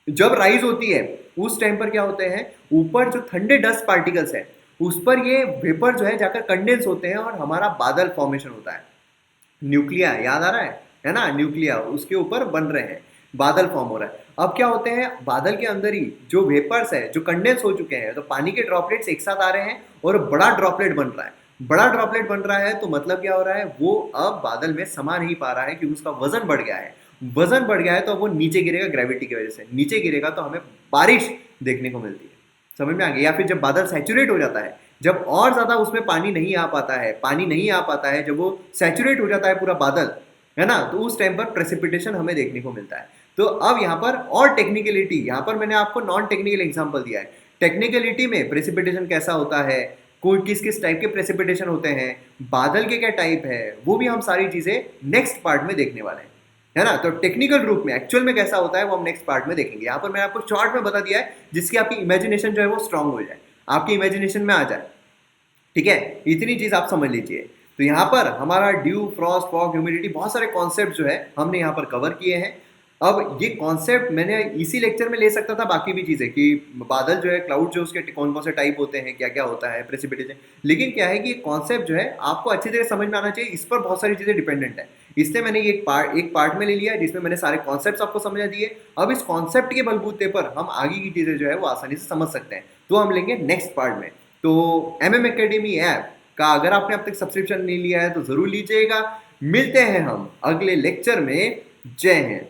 जब राइज होती है उस टाइम पर क्या होते हैं? ऊपर जो ठंडे डस्ट पार्टिकल्स है उस पर ये वेपर जो है जाकर कंडेंस होते हैं और हमारा बादल फॉर्मेशन होता है। न्यूक्लिया याद आ रहा है ना, न्यूक्लिया उसके ऊपर बन रहे हैं, बादल फॉर्म हो रहा है। अब क्या होते हैं? बादल के अंदर ही जो वेपर्स है जो कंडेंस हो चुके हैं, तो पानी के ड्रॉपलेट्स एक साथ आ रहे हैं और बड़ा ड्रॉपलेट बन रहा है। बड़ा ड्रॉपलेट बन रहा है तो मतलब क्या हो रहा है? वो अब बादल में समा नहीं पा रहा है क्योंकि उसका वजन बढ़ गया है। वजन बढ़ गया है तो वो नीचे गिरेगा, ग्रेविटी की वजह से नीचे गिरेगा, तो हमें बारिश देखने को मिलती है। समझ में आ गया? या फिर जब बादल सैचुरेट हो जाता है, जब और ज्यादा उसमें पानी नहीं आ पाता है, पानी नहीं आ पाता है, जब वो सैचुरेट हो जाता है पूरा बादल, है ना, तो उस टाइम पर प्रेसिपिटेशन हमें देखने को मिलता है। तो अब यहाँ पर और टेक्निकलिटी, यहाँ पर मैंने आपको नॉन टेक्निकल एग्जांपल दिया है। टेक्निकलिटी में प्रेसिपिटेशन कैसा होता है, कोई किस किस टाइप के प्रेसिपिटेशन होते हैं, बादल के क्या टाइप है, वो भी हम सारी चीज़ें नेक्स्ट पार्ट में देखने वाले हैं, है ना। तो टेक्निकल रूप में एक्चुअल में कैसा होता है वो हम नेक्स्ट पार्ट में देखेंगे। यहाँ पर मैंने आपको शॉर्ट में बता दिया है जिसकी आपकी इमेजिनेशन जो है वो स्ट्रांग हो जाए, आपकी इमेजिनेशन में आ जाए, ठीक है। इतनी चीज़ आप समझ लीजिए। तो यहाँ पर हमारा ड्यू, फ्रॉस्ट, फॉग, ह्यूमिडिटी, बहुत सारे कॉन्सेप्ट जो है हमने यहाँ पर कवर किए हैं। अब ये कॉन्सेप्ट मैंने इसी लेक्चर में ले सकता था बाकी भी चीज़ें कि बादल जो है, क्लाउड जो उसके कौन कौन से टाइप होते हैं, क्या क्या होता है, प्रेसिपिटेशन, लेकिन क्या है कि कॉन्सेप्ट जो है आपको अच्छी तरह समझ में आना चाहिए। इस पर बहुत सारी चीज़ें डिपेंडेंट है, इसलिए मैंने ये एक पार्ट में ले लिया जिसमें मैंने सारे कॉन्सेप्ट आपको समझा दिए। अब इस कॉन्सेप्ट के बलबूते पर हम आगे की चीज़ें जो है वो आसानी से समझ सकते हैं, तो हम लेंगे नेक्स्ट पार्ट में। तो MM Academy ऐप का अगर आपने अब तक सब्सक्रिप्शन नहीं लिया है तो ज़रूर लीजिएगा। मिलते हैं हम अगले लेक्चर में। जय हिंद।